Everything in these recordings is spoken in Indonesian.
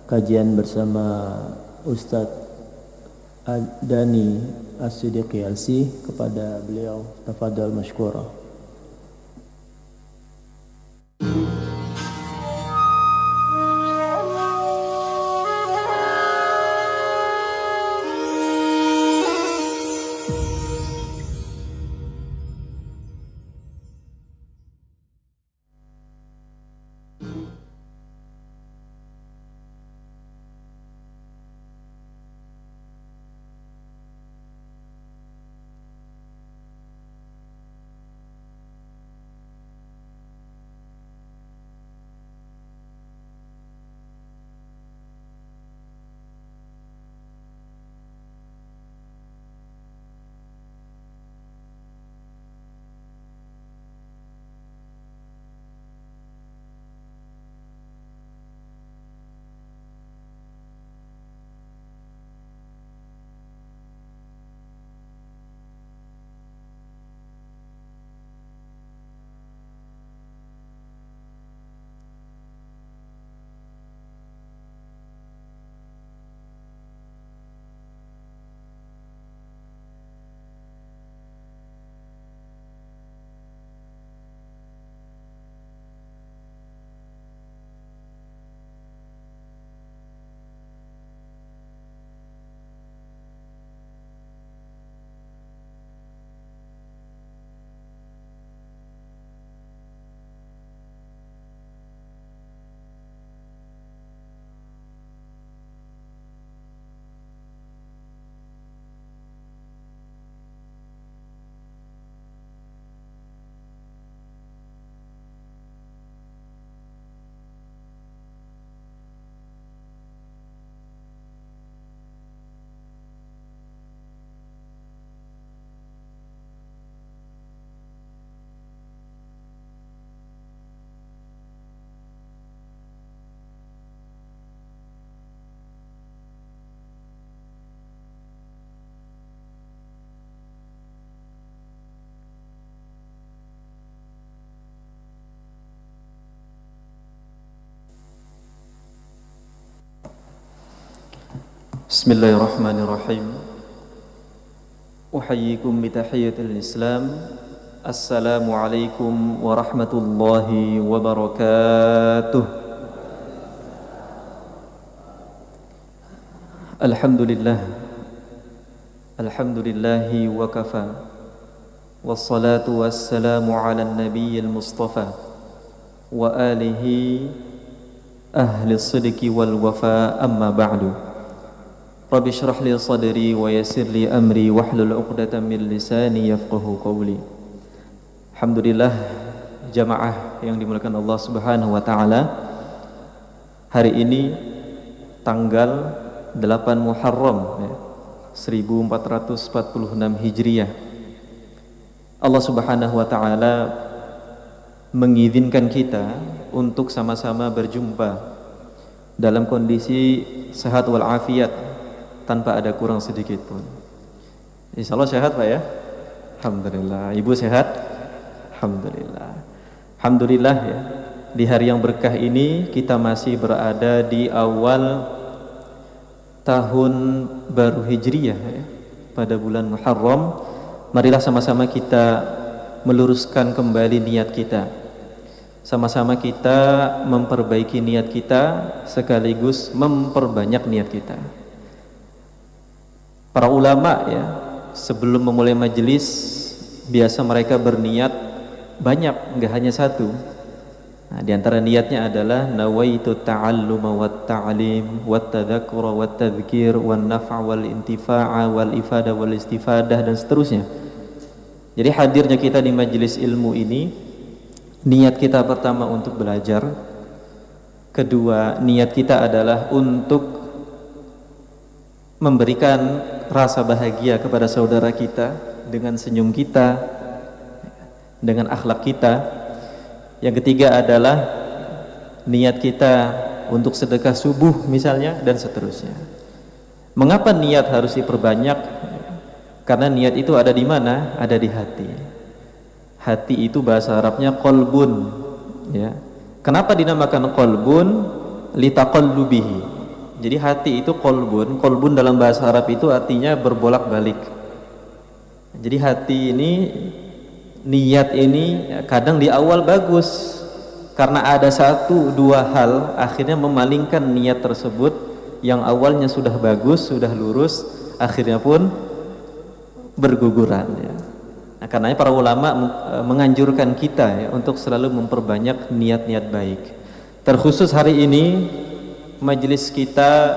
kajian bersama Ustadz Dani As-Siddiqi LC. Kepada beliau tafadhal masykurah. Bismillahirrahmanirrahim. Uhayyikum bitahiyyatil Islam. Assalamualaikum warahmatullahi wabarakatuh. Alhamdulillah. Alhamdulillahi wa kafa. Wassalatu wassalamu ala nabiyyil mustafa wa alihi ahli sidqi wal wafa, amma ba'du. Rabbi syrah li sadri wa yassir li amri wahlul 'uqdatam min lisani yafqahu qawli. Alhamdulillah, jamaah yang dimuliakan Allah Subhanahu wa taala. Hari ini tanggal 8 Muharram 1446 Hijriah. Allah Subhanahu wa taala mengizinkan kita untuk sama-sama berjumpa dalam kondisi sehat wal afiat, tanpa ada kurang sedikit pun. Insya Allah sehat Pak ya? Alhamdulillah. Ibu sehat? Alhamdulillah. Alhamdulillah ya. Di hari yang berkah ini kita masih berada di awal tahun baru Hijriyah ya. Pada bulan Muharram, marilah sama-sama kita meluruskan kembali niat kita. Sama-sama kita memperbaiki niat kita sekaligus memperbanyak niat kita. Para ulama ya, sebelum memulai majelis biasa mereka berniat banyak, enggak hanya satu. Nah, di antara niatnya adalah nawaitu ta'alluma wat ta'lim wat tadzakkura wat tadhkir wan naf'a wal intifa'a wal ifada wal istifadah dan seterusnya. Jadi hadirnya kita di majelis ilmu ini, niat kita pertama untuk belajar. Kedua, niat kita adalah untuk memberikan rasa bahagia kepada saudara kita dengan senyum kita, dengan akhlak kita. Yang ketiga adalah niat kita untuk sedekah subuh misalnya, dan seterusnya. Mengapa niat harus diperbanyak? Karena niat itu ada di mana? Ada di hati. Hati itu bahasa Arabnya qalbun ya. Kenapa dinamakan qalbun? Litaqallubihi, Jadi hati itu kolbun. Kolbun dalam bahasa Arab itu artinya berbolak-balik. Jadi hati ini, niat ini kadang di awal bagus, karena ada satu dua hal akhirnya memalingkan niat tersebut yang awalnya sudah bagus, sudah lurus, akhirnya pun berguguran ya. Nah, karenanya para ulama menganjurkan kita ya untuk selalu memperbanyak niat-niat baik. Terkhusus hari ini majelis kita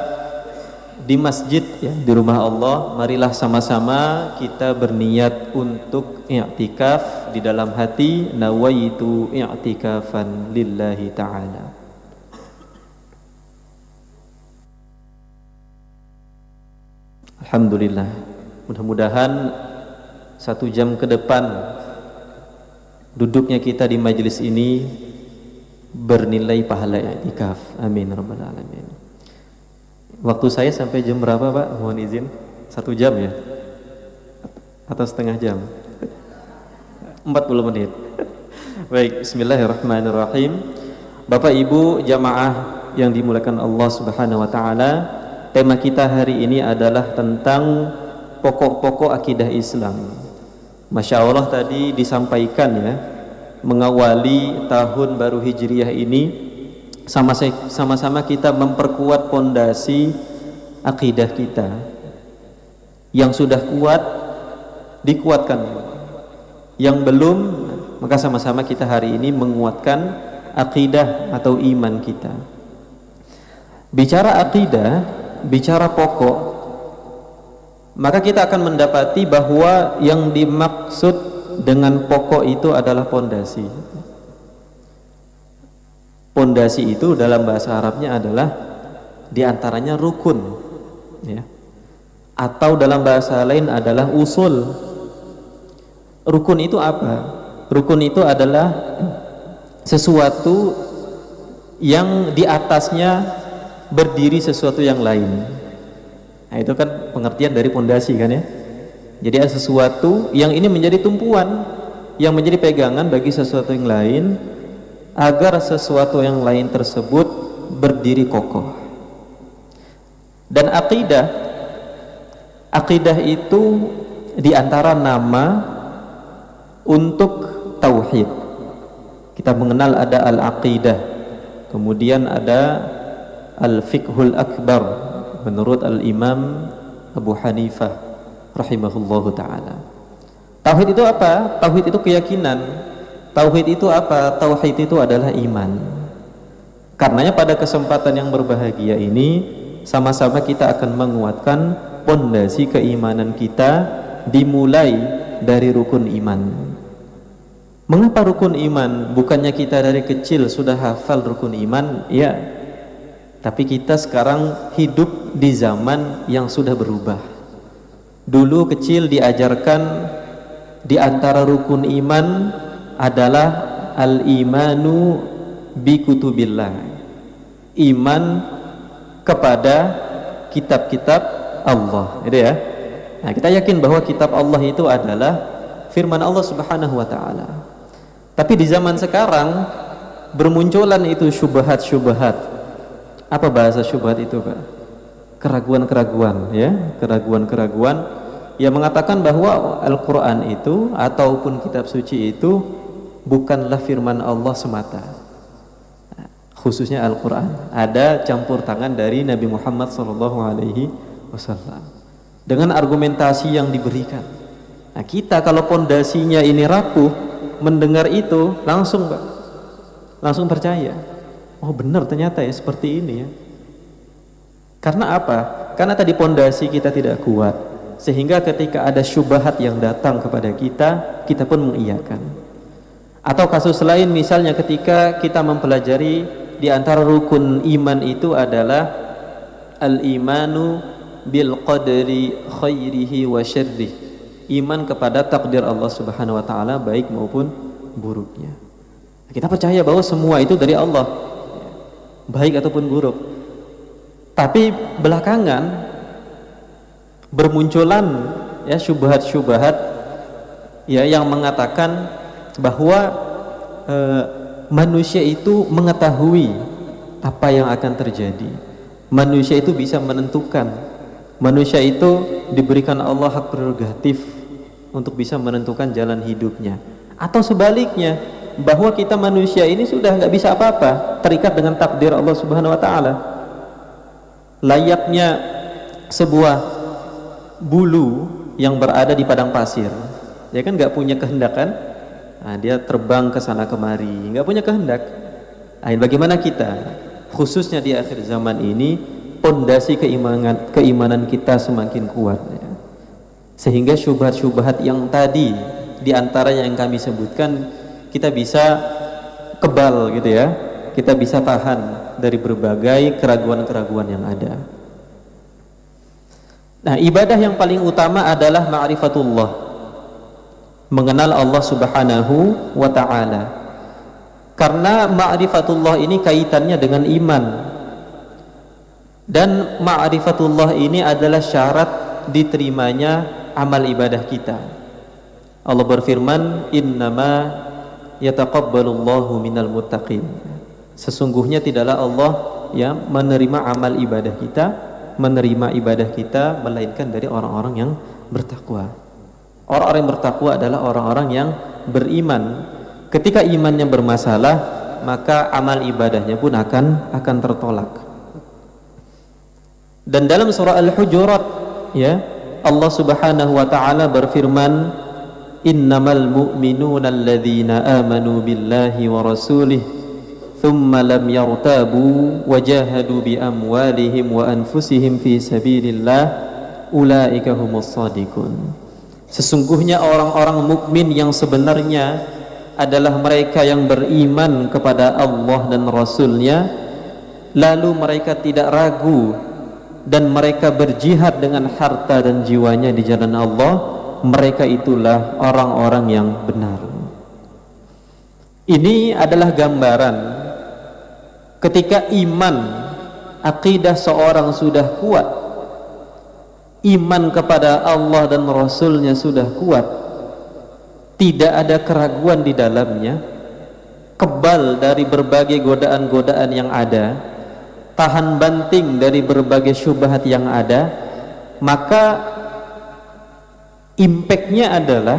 di masjid ya, di rumah Allah, marilah sama-sama kita berniat untuk i'tikaf di dalam hati, nawaitu i'tikafan lillahi ta'ala. Alhamdulillah, mudah-mudahan 1 jam ke depan duduknya kita di majelis ini bernilai pahala i'tikaf. Amin rabbal alamin. Waktu saya sampai jam berapa Pak? Mohon izin. 1 jam ya? Atau setengah jam? 40 menit. Baik, bismillahirrahmanirrahim. Bapak Ibu jamaah yang dimuliakan Allah Subhanahu wa taala, tema kita hari ini adalah tentang pokok-pokok akidah Islam. Masya Allah tadi disampaikan ya, mengawali tahun baru Hijriah ini sama-sama kita memperkuat pondasi akidah kita. Yang sudah kuat dikuatkan, yang belum maka sama-sama kita hari ini menguatkan akidah atau iman kita. Bicara akidah, bicara pokok, maka kita akan mendapati bahwa yang dimaksud dengan pokok itu adalah pondasi. Pondasi itu dalam bahasa Arabnya adalah diantaranya rukun ya. Atau dalam bahasa lain adalah usul. Rukun itu apa? Rukun itu adalah sesuatu yang di atasnya berdiri sesuatu yang lain. Nah, itu kan pengertian dari pondasi kan ya. Jadi ada sesuatu yang ini menjadi tumpuan, yang menjadi pegangan bagi sesuatu yang lain, agar sesuatu yang lain tersebut berdiri kokoh. Dan akidah itu diantara nama untuk tauhid. Kita mengenal ada al-aqidah, kemudian ada al-fiqhul akbar menurut al-imam Abu Hanifah rahimahullahu ta'ala. Tauhid itu apa? Tauhid itu keyakinan. Tauhid itu apa? Tauhid itu adalah iman. Karenanya pada kesempatan yang berbahagia ini sama-sama kita akan menguatkan pondasi keimanan kita dimulai dari rukun iman. Mengapa rukun iman? Bukannya kita dari kecil sudah hafal rukun iman? Ya, tapi kita sekarang hidup di zaman yang sudah berubah. Dulu kecil diajarkan di antara rukun iman adalah al-imanu bi kutubillah, iman kepada kitab-kitab Allah, gitu ya. Nah, kita yakin bahwa kitab Allah itu adalah firman Allah Subhanahu wa taala. Tapi di zaman sekarang bermunculan itu syubhat-syubhat. Apa bahasa syubhat itu, Pak? Keraguan-keraguan ya, keraguan-keraguan yang mengatakan bahwa Al-Qur'an itu ataupun kitab suci itu bukanlah firman Allah semata. Khususnya Al-Qur'an ada campur tangan dari Nabi Muhammad SAW dengan argumentasi yang diberikan. Nah, kita kalau pondasinya ini rapuh, mendengar itu langsung percaya. Oh benar ternyata ya seperti ini ya. Karena apa? Karena tadi pondasi kita tidak kuat, sehingga ketika ada syubhat yang datang kepada kita, kita pun mengiyakan. Atau kasus lain misalnya ketika kita mempelajari di antara rukun iman itu adalah al-imanu bil qadri khairihi wa syarrih, iman kepada takdir Allah Subhanahu wa taala baik maupun buruknya. Kita percaya bahwa semua itu dari Allah, baik ataupun buruk. Tapi belakangan bermunculan ya syubhat-syubhat ya yang mengatakan bahwa manusia itu mengetahui apa yang akan terjadi, Manusia itu bisa menentukan. Manusia itu diberikan Allah hak prerogatif untuk bisa menentukan jalan hidupnya. Atau sebaliknya, bahwa kita manusia ini sudah nggak bisa apa-apa, terikat dengan takdir Allah Subhanahu wa taala. Layaknya sebuah bulu yang berada di padang pasir. Ya kan nggak punya kehendak kan? Nah, dia terbang ke sana kemari, nggak punya kehendak. Nah, bagaimana kita, khususnya di akhir zaman ini, pondasi keimanan kita semakin kuat, ya. Sehingga syubhat-syubhat yang tadi diantaranya yang kami sebutkan, kita bisa kebal gitu ya, kita bisa tahan dari berbagai keraguan-keraguan yang ada. Nah, ibadah yang paling utama adalah ma'rifatullah, mengenal Allah Subhanahu wa ta'ala. Karena ma'rifatullah ini kaitannya dengan iman, dan ma'rifatullah ini adalah syarat diterimanya amal ibadah kita. Allah berfirman, innama yataqabbalullahu minal muttaqin. Sesungguhnya tidaklah Allah yang menerima amal ibadah kita, menerima ibadah kita, melainkan dari orang-orang yang bertakwa. Orang-orang yang bertakwa adalah orang-orang yang beriman. Ketika imannya bermasalah, maka amal ibadahnya pun akan tertolak. Dan dalam surah Al-Hujurat, ya, Allah Subhanahu wa taala berfirman, innamal mu'minuna alladzina amanu billahi wa rasulih thumma lam yartabu wa jahadu bi amwalihim wa anfusihim fi sabilillah ulaika humus shadiqun. Sesungguhnya orang-orang mukmin yang sebenarnya adalah mereka yang beriman kepada Allah dan Rasul-Nya, lalu mereka tidak ragu dan mereka berjihad dengan harta dan jiwanya di jalan Allah. Mereka itulah orang-orang yang benar. Ini adalah gambaran ketika iman, akidah seorang sudah kuat, iman kepada Allah dan Rasul-Nya sudah kuat, tidak ada keraguan di dalamnya, kebal dari berbagai godaan-godaan yang ada, tahan banting dari berbagai syubhat yang ada, maka impactnya adalah,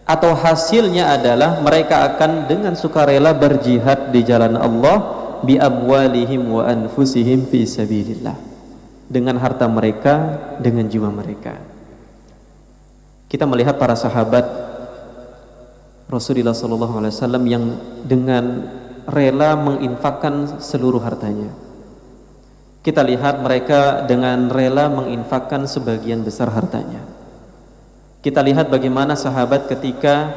atau hasilnya adalah, mereka akan dengan sukarela berjihad di jalan Allah bi amwalihim wa anfusihim fi sabilillah, dengan harta mereka, dengan jiwa mereka. Kita melihat para sahabat Rasulullah SAW yang dengan rela menginfakkan seluruh hartanya. Kita lihat mereka dengan rela menginfakkan sebagian besar hartanya. Kita lihat bagaimana sahabat ketika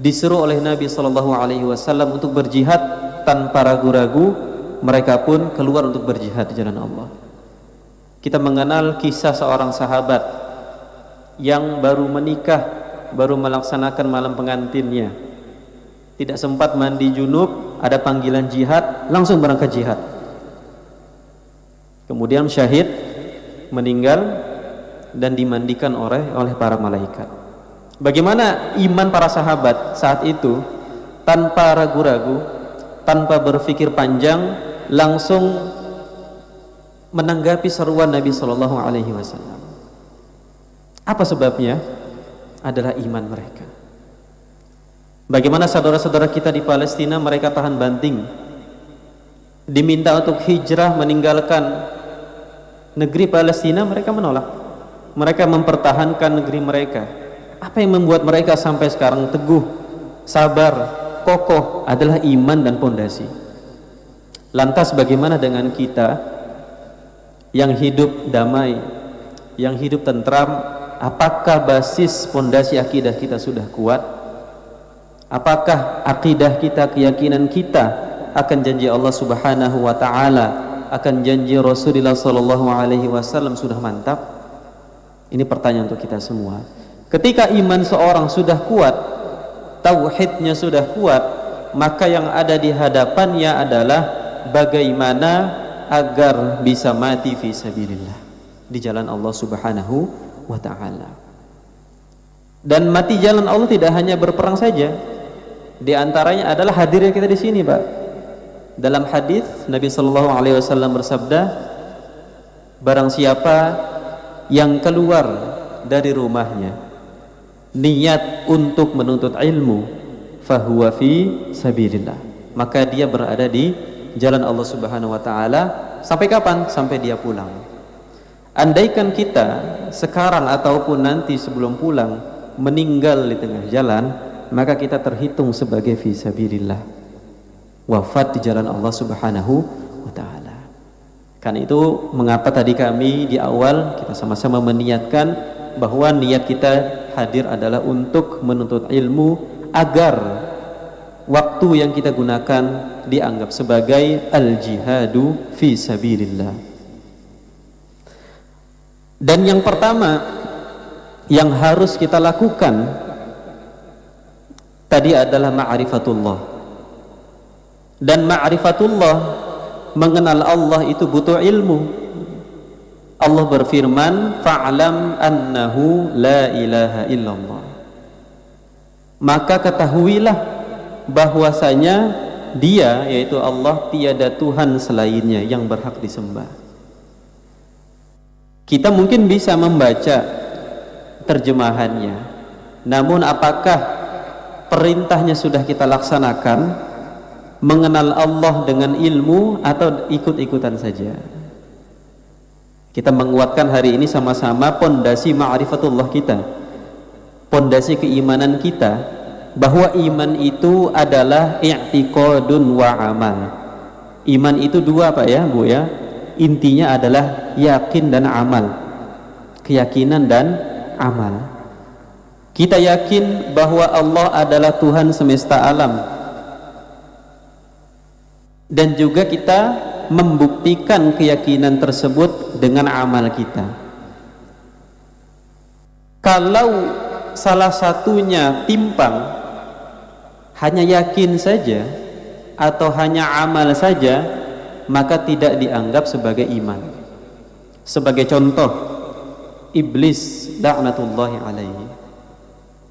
disuruh oleh Nabi SAW untuk berjihad tanpa ragu-ragu, mereka pun keluar untuk berjihad di jalan Allah. Kita mengenal kisah seorang sahabat yang baru menikah, baru melaksanakan malam pengantinnya, tidak sempat mandi junub, ada panggilan jihad, langsung berangkat jihad, kemudian syahid, meninggal dan dimandikan oleh para malaikat. Bagaimana iman para sahabat saat itu? Tanpa ragu-ragu, tanpa berpikir panjang, langsung menanggapi seruan Nabi SAW. Apa sebabnya? Adalah iman mereka. Bagaimana saudara-saudara kita di Palestina, mereka tahan banting, diminta untuk hijrah meninggalkan negeri Palestina, mereka menolak. Mereka mempertahankan negeri mereka. Apa yang membuat mereka sampai sekarang teguh, sabar, kokoh? Adalah iman dan pondasi. Lantas bagaimana dengan kita yang hidup damai, yang hidup tentram? Apakah basis pondasi akidah kita sudah kuat? Apakah akidah kita, keyakinan kita akan janji Allah Subhanahu wa taala, akan janji Rasulullah SAW sudah mantap? Ini pertanyaan untuk kita semua. Ketika iman seorang sudah kuat, tauhidnya sudah kuat, maka yang ada di hadapannya adalah bagaimana agar bisa mati fi sabilillah, di jalan Allah Subhanahu wa ta'ala. Dan mati jalan Allah tidak hanya berperang saja. Di antaranya adalah hadirnya kita di sini, Pak. Dalam hadis Nabi sallallahu alaihi wasallam bersabda, barang siapa yang keluar dari rumahnya niat untuk menuntut ilmu, fahuwa fi sabilillah, maka dia berada di jalan Allah Subhanahu wa taala. Sampai kapan? Sampai dia pulang. Andaikan kita sekarang ataupun nanti sebelum pulang meninggal di tengah jalan, maka kita terhitung sebagai fi sabilillah, wafat di jalan Allah Subhanahu wa taala. Karena itu mengapa tadi kami di awal kita sama-sama meniatkan bahwa niat kita hadir adalah untuk menuntut ilmu agar waktu yang kita gunakan dianggap sebagai al-jihadu fi sabilillah. Dan yang pertama yang harus kita lakukan tadi adalah ma'rifatullah. Dan ma'rifatullah, mengenal Allah itu butuh ilmu. Allah berfirman, fa'lam annahu la ilaha illallah. Maka ketahuilah bahwasanya dia, yaitu Allah, tiada Tuhan selainnya yang berhak disembah. Kita mungkin bisa membaca terjemahannya, namun apakah perintahnya sudah kita laksanakan, mengenal Allah dengan ilmu, atau ikut-ikutan saja? Kita menguatkan hari ini sama-sama pondasi ma'rifatullah kita, pondasi keimanan kita, bahwa iman itu adalah i'tiqadun wa amal. Iman itu dua Pak ya Bu ya, intinya adalah yakin dan amal, keyakinan dan amal. Kita yakin bahwa Allah adalah Tuhan semesta alam, dan juga kita membuktikan keyakinan tersebut dengan amal kita. Kalau salah satunya timpang, hanya yakin saja atau hanya amal saja, maka tidak dianggap sebagai iman. Sebagai contoh, Iblis laknatullahi alaihi.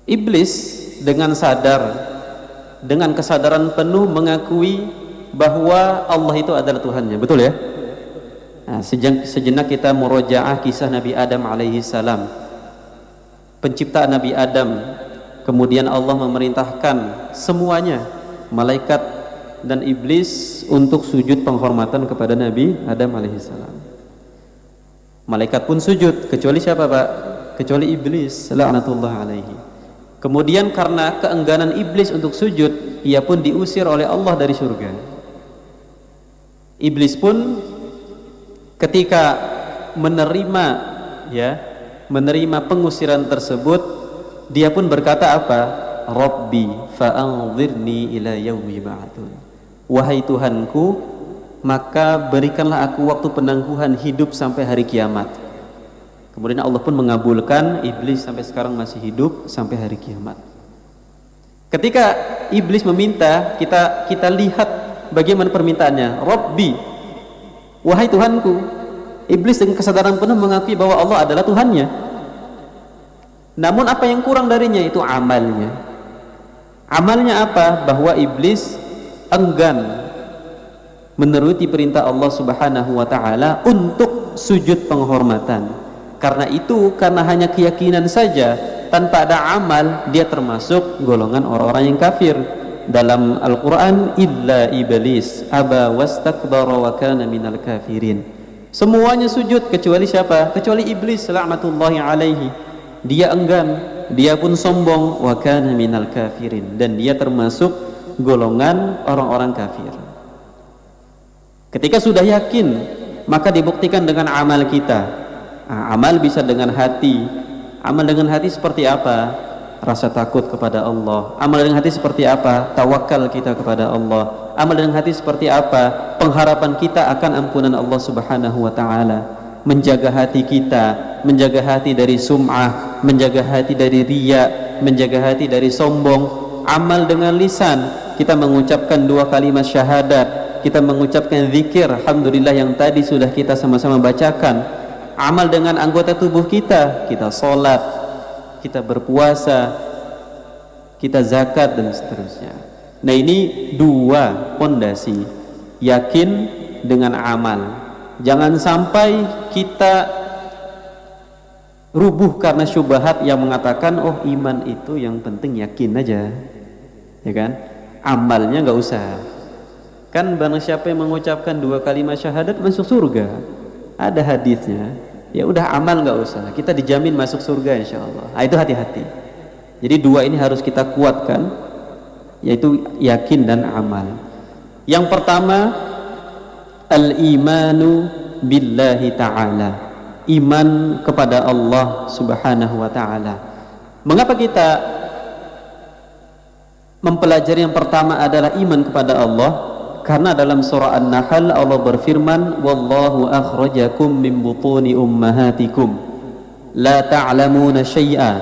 Iblis dengan sadar, dengan kesadaran penuh mengakui bahwa Allah itu adalah Tuhannya, betul ya? Nah, sejenak kita murojaah kisah Nabi Adam alaihi salam, penciptaan Nabi Adam. Kemudian Allah memerintahkan semuanya, malaikat dan iblis, untuk sujud penghormatan kepada Nabi Adam alaihi salam. Malaikat pun sujud, kecuali siapa Pak? Kecuali iblis laknatullah alaihi. Kemudian karena keengganan iblis untuk sujud, ia pun diusir oleh Allah dari surga. Iblis pun ketika menerima pengusiran tersebut, dia pun berkata apa? Rabbi fa'anzirni ila yaumi ba'atsun. Wahai Tuhanku, maka berikanlah aku waktu penangguhan hidup sampai hari kiamat. Kemudian Allah pun mengabulkan, iblis sampai sekarang masih hidup sampai hari kiamat. Ketika iblis meminta, kita lihat bagaimana permintaannya. Rabbi, wahai Tuhanku. Iblis dengan kesadaran penuh mengakui bahwa Allah adalah Tuhannya. Namun apa yang kurang darinya? Itu amalnya. Amalnya apa? Bahwa iblis enggan menuruti perintah Allah Subhanahu wa taala untuk sujud penghormatan. Karena itu, karena hanya keyakinan saja tanpa ada amal, dia termasuk golongan orang-orang yang kafir. Dalam Al-Quran, illa iblis aba wastakbara wa kana minal kafirin. Semuanya sujud kecuali siapa? Kecuali iblis laknatullahi alaihi. Dia enggan, dia pun sombong, wa kana minal kafirin, dan dia termasuk golongan orang-orang kafir. Ketika sudah yakin, maka dibuktikan dengan amal kita. Amal bisa dengan hati. Amal dengan hati seperti apa? Rasa takut kepada Allah. Amal dengan hati seperti apa? Tawakal kita kepada Allah. Amal dengan hati seperti apa? Pengharapan kita akan ampunan Allah Subhanahu wa taala. Menjaga hati kita, menjaga hati dari sum'ah, menjaga hati dari riya, menjaga hati dari sombong. Amal dengan lisan, kita mengucapkan 2 kalimat syahadat, kita mengucapkan zikir alhamdulillah yang tadi sudah kita sama-sama bacakan. Amal dengan anggota tubuh kita, kita sholat, kita berpuasa, kita zakat, dan seterusnya. Nah, ini 2 pondasi. yakin dengan amal. Jangan sampai kita rubuh karena syubhat yang mengatakan oh iman itu yang penting yakin aja, ya kan, amalnya nggak usah. Kan barang siapa yang mengucapkan 2 kalimat syahadat masuk surga, ada hadisnya. Ya udah amal nggak usah, kita dijamin masuk surga insya Allah. Nah, itu hati-hati. Jadi 2 ini harus kita kuatkan, yaitu yakin dan amal. Yang pertama, al-imanu billahi ta'ala, iman kepada Allah subhanahu wa ta'ala. Mengapa kita mempelajari yang pertama adalah iman kepada Allah? Karena dalam surah An-Nahl Allah berfirman, wallahu akhrajakum min butuni ummahatikum la ta'lamuna syai'a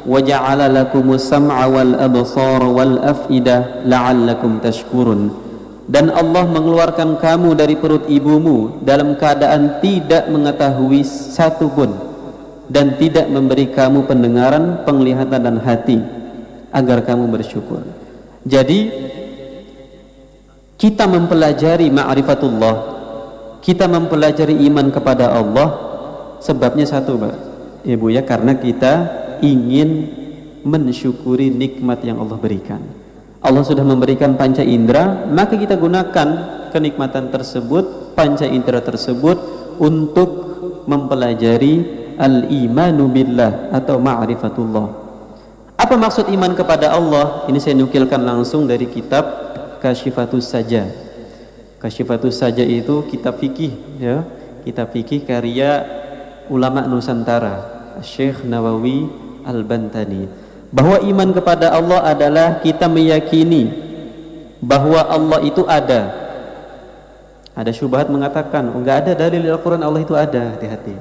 wa ja'ala lakumus sam'a wal absara wal af'idah la'allakum tashkurun. Dan Allah mengeluarkan kamu dari perut ibumu dalam keadaan tidak mengetahui satu pun, dan tidak memberi kamu pendengaran, penglihatan dan hati agar kamu bersyukur. Jadi kita mempelajari ma'rifatullah, kita mempelajari iman kepada Allah, sebabnya satu, Pak Ibu ya, karena kita ingin mensyukuri nikmat yang Allah berikan. Allah sudah memberikan panca indera, maka kita gunakan kenikmatan tersebut, panca indera tersebut untuk mempelajari al-imanu billah atau ma'rifatullah. Apa maksud iman kepada Allah? Ini saya nukilkan langsung dari kitab Kasyifatus Saja. Kasyifatus Saja itu kitab fikih ya, kitab fikih karya ulama Nusantara, Syekh Nawawi Al-Bantani. Bahwa iman kepada Allah adalah kita meyakini bahwa Allah itu ada. Ada syubhat mengatakan enggak ada dalil Al-Quran Allah itu ada. Hati-hati.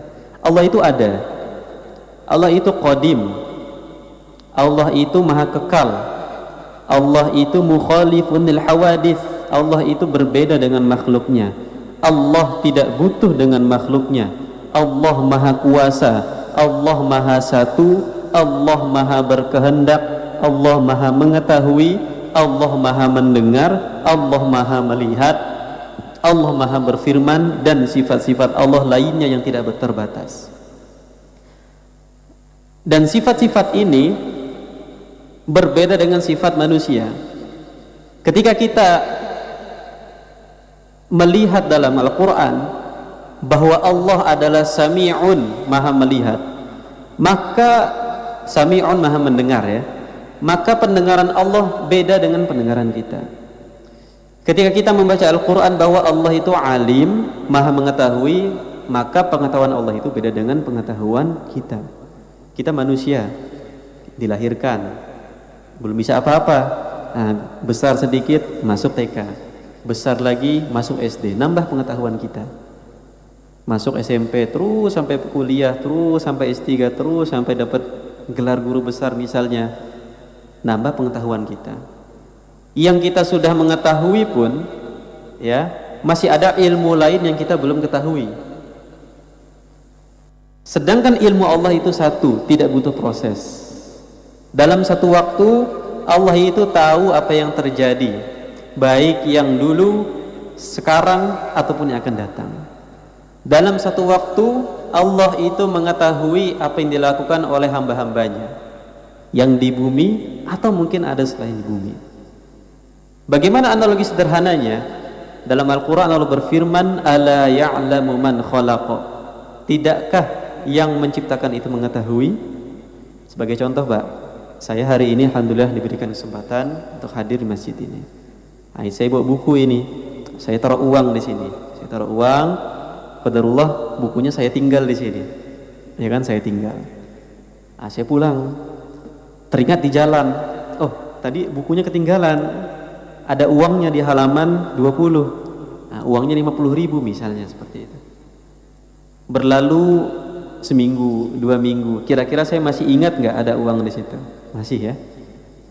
Allah itu ada. Allah itu qadim. Allah itu maha kekal. Allah itu mukhalifun lil hawadith. Allah itu berbeda dengan makhluknya. Allah tidak butuh dengan makhluknya. Allah maha kuasa. Allah maha satu. Allah maha berkehendak. Allah maha mengetahui. Allah maha mendengar. Allah maha melihat. Allah maha berfirman, dan sifat-sifat Allah lainnya yang tidak terbatas. Dan sifat-sifat ini berbeda dengan sifat manusia. Ketika kita melihat dalam Al-Quran bahwa Allah adalah Sami'un, maha melihat, maka Sami'un maha mendengar ya, maka pendengaran Allah beda dengan pendengaran kita. Ketika kita membaca Al-Quran bahwa Allah itu alim, maha mengetahui, maka pengetahuan Allah itu beda dengan pengetahuan kita. Kita manusia, dilahirkan belum bisa apa-apa, nah, besar sedikit masuk TK, besar lagi masuk SD, nambah pengetahuan kita, masuk SMP terus sampai kuliah, terus sampai S3, terus sampai dapat gelar guru besar misalnya, nambah pengetahuan kita. Yang kita sudah mengetahui pun ya, masih ada ilmu lain yang kita belum ketahui. Sedangkan ilmu Allah itu satu, tidak butuh proses. Dalam satu waktu Allah itu tahu apa yang terjadi, baik yang dulu, sekarang ataupun yang akan datang. Dalam satu waktu Allah itu mengetahui apa yang dilakukan oleh hamba-hambanya yang di bumi atau mungkin ada selain di bumi. Bagaimana analogi sederhananya? Dalam Al-Quran Allah berfirman, ala ya'lamu man khalaqa, tidakkah yang menciptakan itu mengetahui? Sebagai contoh Pak, saya hari ini alhamdulillah diberikan kesempatan untuk hadir di masjid ini. Nah, saya bawa buku ini, saya taruh uang di sini, saya taruh uang. Qadarullah bukunya saya tinggal di sini, ya kan, saya tinggal. Nah, saya pulang, teringat di jalan, oh tadi bukunya ketinggalan, ada uangnya di halaman 20. Nah, uangnya 50.000 misalnya, seperti itu. Berlalu seminggu, 2 minggu, kira-kira saya masih ingat nggak ada uang di situ? Masih ya.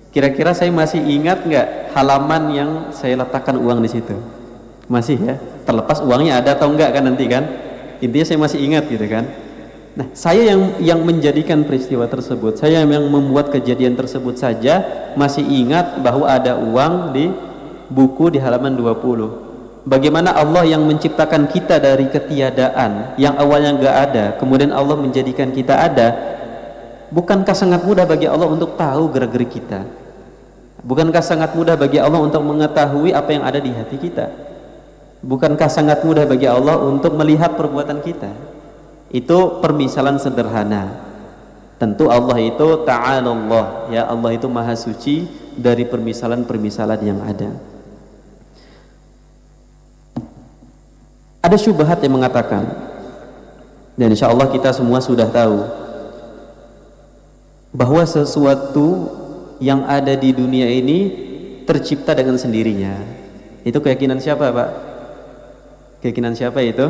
Kira-kira saya masih ingat nggak halaman yang saya letakkan uang di situ? Masih ya. Terlepas uangnya ada atau enggak kan nanti kan. Intinya saya masih ingat gitu kan. Nah, saya yang menjadikan peristiwa tersebut, saya yang membuat kejadian tersebut saja masih ingat bahwa ada uang di buku di halaman 20. Bagaimana Allah yang menciptakan kita dari ketiadaan, yang awalnya nggak ada, kemudian Allah menjadikan kita ada. Bukankah sangat mudah bagi Allah untuk tahu gerak-gerik kita? Bukankah sangat mudah bagi Allah untuk mengetahui apa yang ada di hati kita? Bukankah sangat mudah bagi Allah untuk melihat perbuatan kita? Itu permisalan sederhana. Tentu Allah itu ta'alallah, ya, Allah itu maha suci dari permisalan-permisalan yang ada. Ada syubhat yang mengatakan, dan insya Allah kita semua sudah tahu, bahwa sesuatu yang ada di dunia ini tercipta dengan sendirinya. Itu keyakinan siapa, Pak? Keyakinan siapa itu?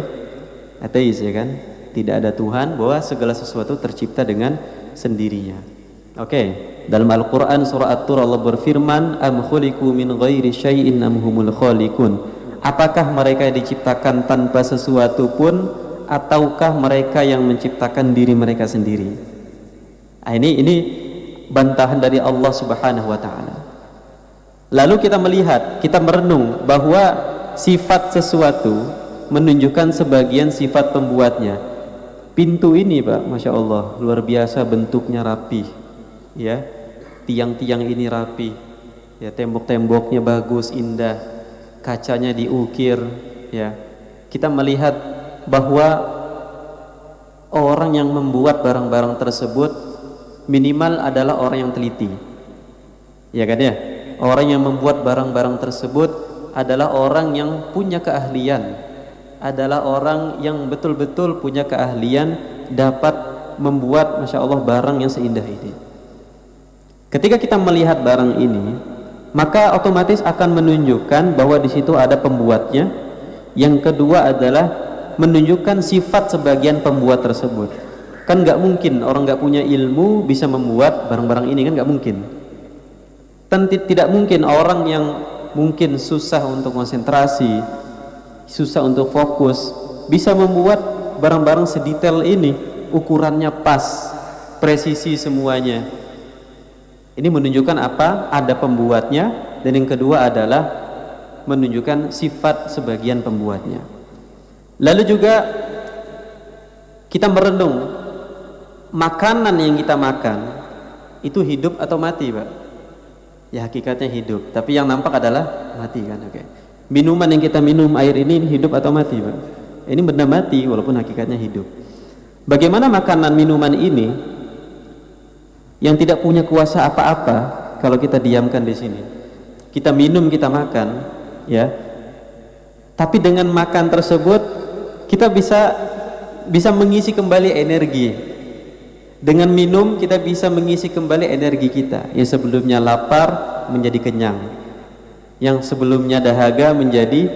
Ateis, ya kan? Tidak ada Tuhan, bahwa segala sesuatu tercipta dengan sendirinya. Oke, dalam Al-Quran surah At-Tur Allah berfirman, am khuliqu min ghairi syai'in am humul khaliqun. Apakah mereka diciptakan tanpa sesuatu pun, ataukah mereka yang menciptakan diri mereka sendiri? Nah, ini bantahan dari Allah Subhanahu wa taala. Lalu kita melihat, kita merenung bahwa sifat sesuatu menunjukkan sebagian sifat pembuatnya. Pintu ini, Pak, Masya Allah, luar biasa bentuknya rapi, ya. Tiang-tiang ini rapi, ya, tembok-temboknya bagus, indah, kacanya diukir, ya. Kita melihat bahwa orang yang membuat barang-barang tersebut minimal adalah orang yang teliti, ya kan, ya. Orang yang membuat barang-barang tersebut adalah orang yang punya keahlian, adalah orang yang betul-betul punya keahlian dapat membuat, Masya Allah, barang yang seindah ini. Ketika kita melihat barang ini, maka otomatis akan menunjukkan bahwa di situ ada pembuatnya. Yang kedua adalah menunjukkan sifat sebagian pembuat tersebut. Kan nggak mungkin orang nggak punya ilmu bisa membuat barang-barang ini, kan nggak mungkin. Tidak mungkin orang yang mungkin susah untuk konsentrasi, susah untuk fokus, bisa membuat barang-barang sedetail ini, ukurannya pas, presisi semuanya. Ini menunjukkan apa? Ada pembuatnya. Dan yang kedua adalah menunjukkan sifat sebagian pembuatnya. Lalu juga kita merenung, makanan yang kita makan itu hidup atau mati, Pak? Ya, hakikatnya hidup, tapi yang nampak adalah mati, kan? Oke. Minuman yang kita minum, air ini hidup atau mati, Pak? Ini benda mati walaupun hakikatnya hidup. Bagaimana makanan minuman ini yang tidak punya kuasa apa-apa kalau kita diamkan di sini? Kita minum, kita makan, ya. Tapi dengan makan tersebut kita bisa mengisi kembali energi. Dengan minum kita bisa mengisi kembali energi kita. Yang sebelumnya lapar menjadi kenyang. Yang sebelumnya dahaga menjadi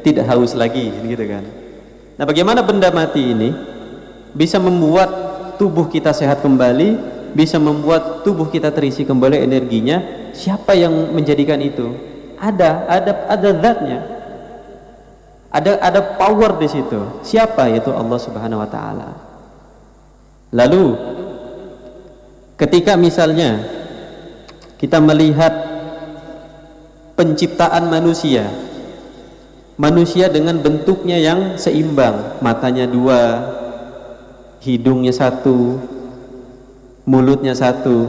tidak haus lagi, gitu kan. Nah, bagaimana benda mati ini bisa membuat tubuh kita sehat kembali, bisa membuat tubuh kita terisi kembali energinya? Siapa yang menjadikan itu? Ada zatnya. Ada power di situ. Siapa? Yaitu Allah Subhanahu wa taala. Lalu ketika misalnya kita melihat penciptaan manusia, manusia dengan bentuknya yang seimbang, matanya dua, hidungnya satu, mulutnya satu,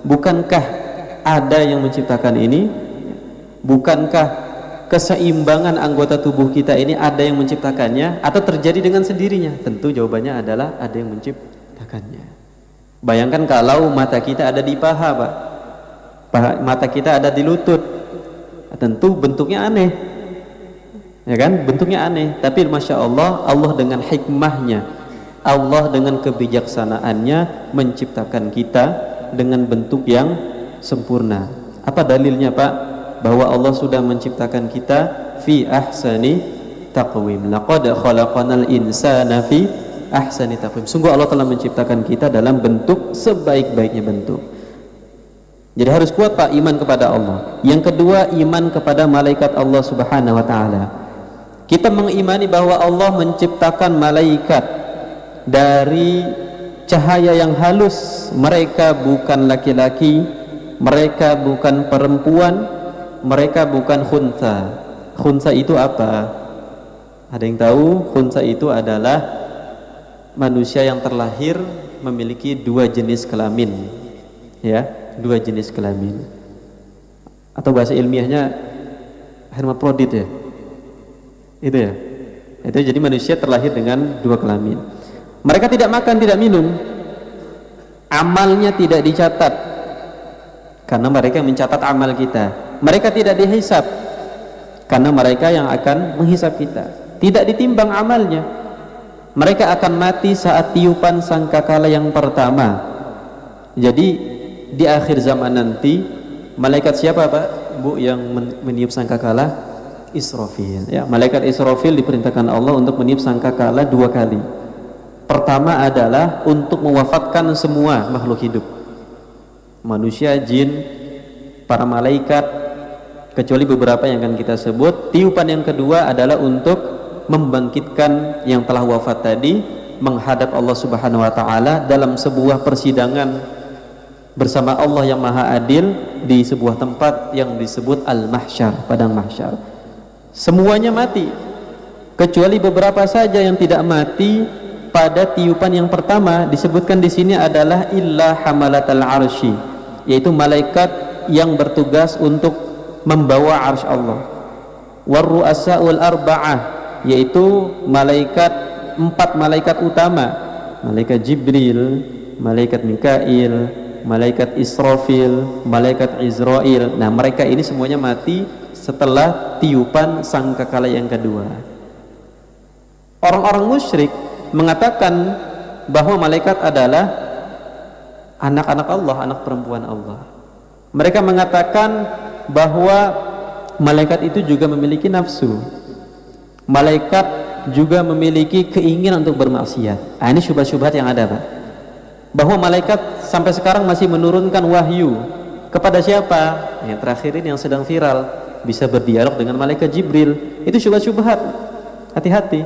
bukankah ada yang menciptakan ini? Bukankah keseimbangan anggota tubuh kita ini ada yang menciptakannya atau terjadi dengan sendirinya? Tentu jawabannya adalah ada yang menciptakannya. Bayangkan kalau mata kita ada di paha, Pak, mata kita ada di lutut, tentu bentuknya aneh, ya kan? Bentuknya aneh. Tapi Masya Allah, Allah dengan hikmahnya, Allah dengan kebijaksanaannya menciptakan kita dengan bentuk yang sempurna. Apa dalilnya, Pak? Bahwa Allah sudah menciptakan kita fi ahsani taqwim. Laqad khalaqanal insana fi ahsani taqwim. Sungguh Allah telah menciptakan kita dalam bentuk sebaik-baiknya bentuk. Jadi harus kuat, Pak, iman kepada Allah. Yang kedua, iman kepada malaikat Allah Subhanahu wa taala. Kita mengimani bahwa Allah menciptakan malaikat dari cahaya yang halus. Mereka bukan laki-laki, mereka bukan perempuan, mereka bukan khunsa. Khunsa itu apa? Ada yang tahu khunsa itu adalah manusia yang terlahir memiliki dua jenis kelamin, ya, dua jenis kelamin. Atau bahasa ilmiahnya hermaprodit ya, itu ya. Itu jadi manusia terlahir dengan dua kelamin. Mereka tidak makan, tidak minum, amalnya tidak dicatat, karena mereka yang mencatat amal kita. Mereka tidak dihisab, karena mereka yang akan menghisab kita. Tidak ditimbang amalnya. Mereka akan mati saat tiupan sangkakala yang pertama. Jadi di akhir zaman nanti, malaikat siapa Pak Bu yang meniup sangkakala? Israfil, ya. Malaikat Israfil diperintahkan Allah untuk meniup sangkakala 2 kali. Pertama adalah untuk mewafatkan semua makhluk hidup, manusia, jin, para malaikat, kecuali beberapa yang akan kita sebut. Tiupan yang kedua adalah untuk membangkitkan yang telah wafat tadi, menghadap Allah Subhanahu wa taala dalam sebuah persidangan bersama Allah yang Maha Adil di sebuah tempat yang disebut Al-Mahsyar, padang mahsyar. Semuanya mati, kecuali beberapa saja yang tidak mati pada tiupan yang pertama. Disebutkan di sini adalah illa hamalatal arsy, yaitu malaikat yang bertugas untuk membawa arsy Allah. Warru'asaul arba'ah, yaitu malaikat 4 malaikat utama, malaikat Jibril, malaikat Mikail, malaikat Israfil, malaikat Izrail. Nah, mereka ini semuanya mati setelah tiupan sangkakala yang kedua. Orang-orang musyrik mengatakan bahwa malaikat adalah anak-anak Allah, anak perempuan Allah. Mereka mengatakan bahwa malaikat itu juga memiliki nafsu. Malaikat juga memiliki keinginan untuk bermaksiat. Ini syubhat-syubhat yang ada, Pak. Bahwa malaikat sampai sekarang masih menurunkan wahyu kepada siapa? Yang terakhir ini yang sedang viral, bisa berdialog dengan malaikat Jibril. Itu syubhat-syubhat. Hati-hati.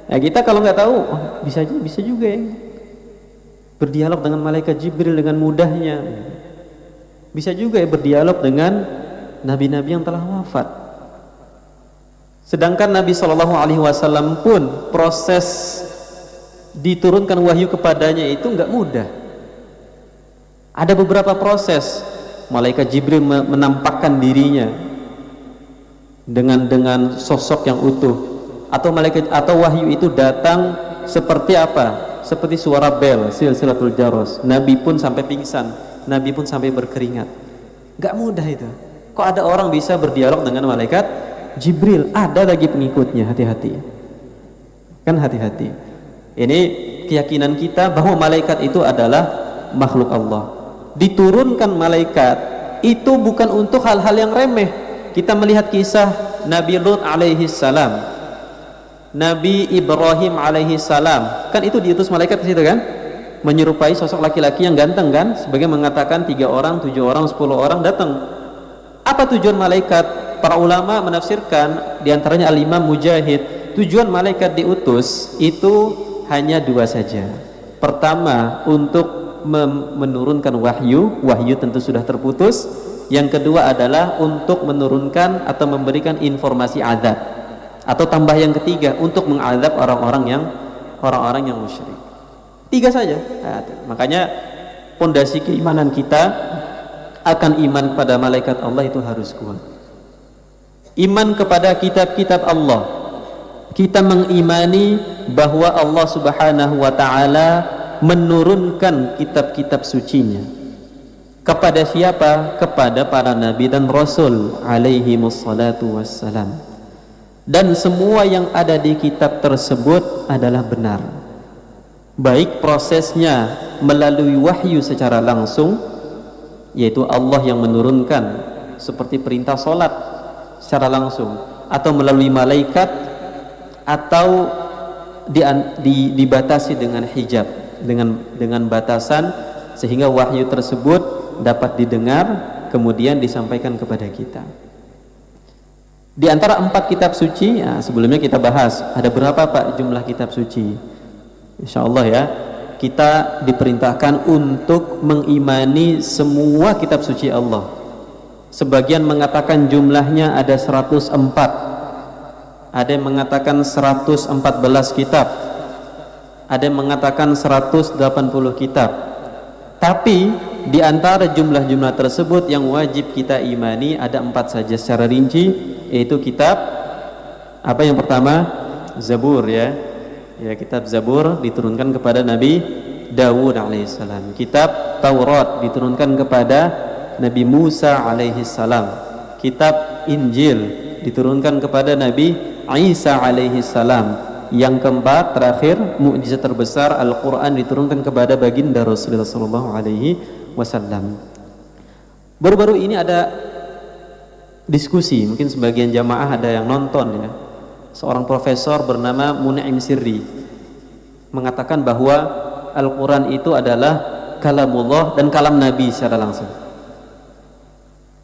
Nah, kita kalau nggak tahu, bisa juga ya berdialog dengan malaikat Jibril dengan mudahnya. Bisa juga ya berdialog dengan nabi-nabi yang telah wafat. Sedangkan Nabi SAW pun proses diturunkan wahyu kepadanya itu nggak mudah. Ada beberapa proses. Malaikat Jibril menampakkan dirinya dengan sosok yang utuh, atau malaikat atau wahyu itu datang seperti apa? Seperti suara bel, silsilatul jaros. Nabi pun sampai pingsan, Nabi pun sampai berkeringat. Gak mudah itu. Kok ada orang bisa berdialog dengan malaikat Jibril? Ada lagi pengikutnya, hati-hati. Kan hati-hati. Ini keyakinan kita bahwa malaikat itu adalah makhluk Allah. Diturunkan malaikat itu bukan untuk hal-hal yang remeh. Kita melihat kisah Nabi Lut alaihi salam, Nabi Ibrahim alaihi salam, kan itu diutus malaikat ke situ kan, menyerupai sosok laki-laki yang ganteng kan, sebagai mengatakan 3 orang, 7 orang, 10 orang datang. Apa tujuan malaikat? Para ulama menafsirkan, diantaranya Al-Imam Mujahid, tujuan malaikat diutus itu hanya 2 saja. Pertama, untuk menurunkan wahyu tentu sudah terputus. Yang kedua adalah untuk menurunkan atau memberikan informasi azab, atau tambah yang ketiga untuk mengadab orang-orang yang musyrik. 3 saja. Nah, makanya pondasi keimanan kita akan iman kepada malaikat Allah itu harus kuat. Iman kepada kitab-kitab Allah. Kita mengimani bahwa Allah Subhanahu wa taala menurunkan kitab-kitab sucinya. Kepada siapa? Kepada para nabi dan rasul alaihi wassalatu wassalam. Dan semua yang ada di kitab tersebut adalah benar. Baik prosesnya melalui wahyu secara langsung, yaitu Allah yang menurunkan seperti perintah sholat secara langsung, atau melalui malaikat, atau dibatasi dengan hijab, dengan batasan, sehingga wahyu tersebut dapat didengar kemudian disampaikan kepada kita. Di antara 4 kitab suci, ya, sebelumnya kita bahas ada berapa Pak jumlah kitab suci. Insya Allah ya, kita diperintahkan untuk mengimani semua kitab suci Allah. Sebagian mengatakan jumlahnya ada 104, ada yang mengatakan 114 kitab, ada yang mengatakan 180 kitab. Tapi di antara jumlah-jumlah tersebut yang wajib kita imani ada 4 saja secara rinci, yaitu kitab apa yang pertama? Zabur ya. Ya, kitab Zabur diturunkan kepada Nabi Dawud alaihissalam. Kitab Taurat diturunkan kepada Nabi Musa alaihissalam. Kitab Injil diturunkan kepada Nabi Isa alaihissalam. Yang keempat terakhir, mukjizat terbesar Al-Quran diturunkan kepada baginda Rasulullah sallallahu alaihi wasallam. Baru-baru ini ada diskusi, mungkin sebagian jamaah ada yang nonton ya. Seorang profesor bernama Mun'im Sirri mengatakan bahwa Al-Quran itu adalah kalamullah dan kalam Nabi secara langsung.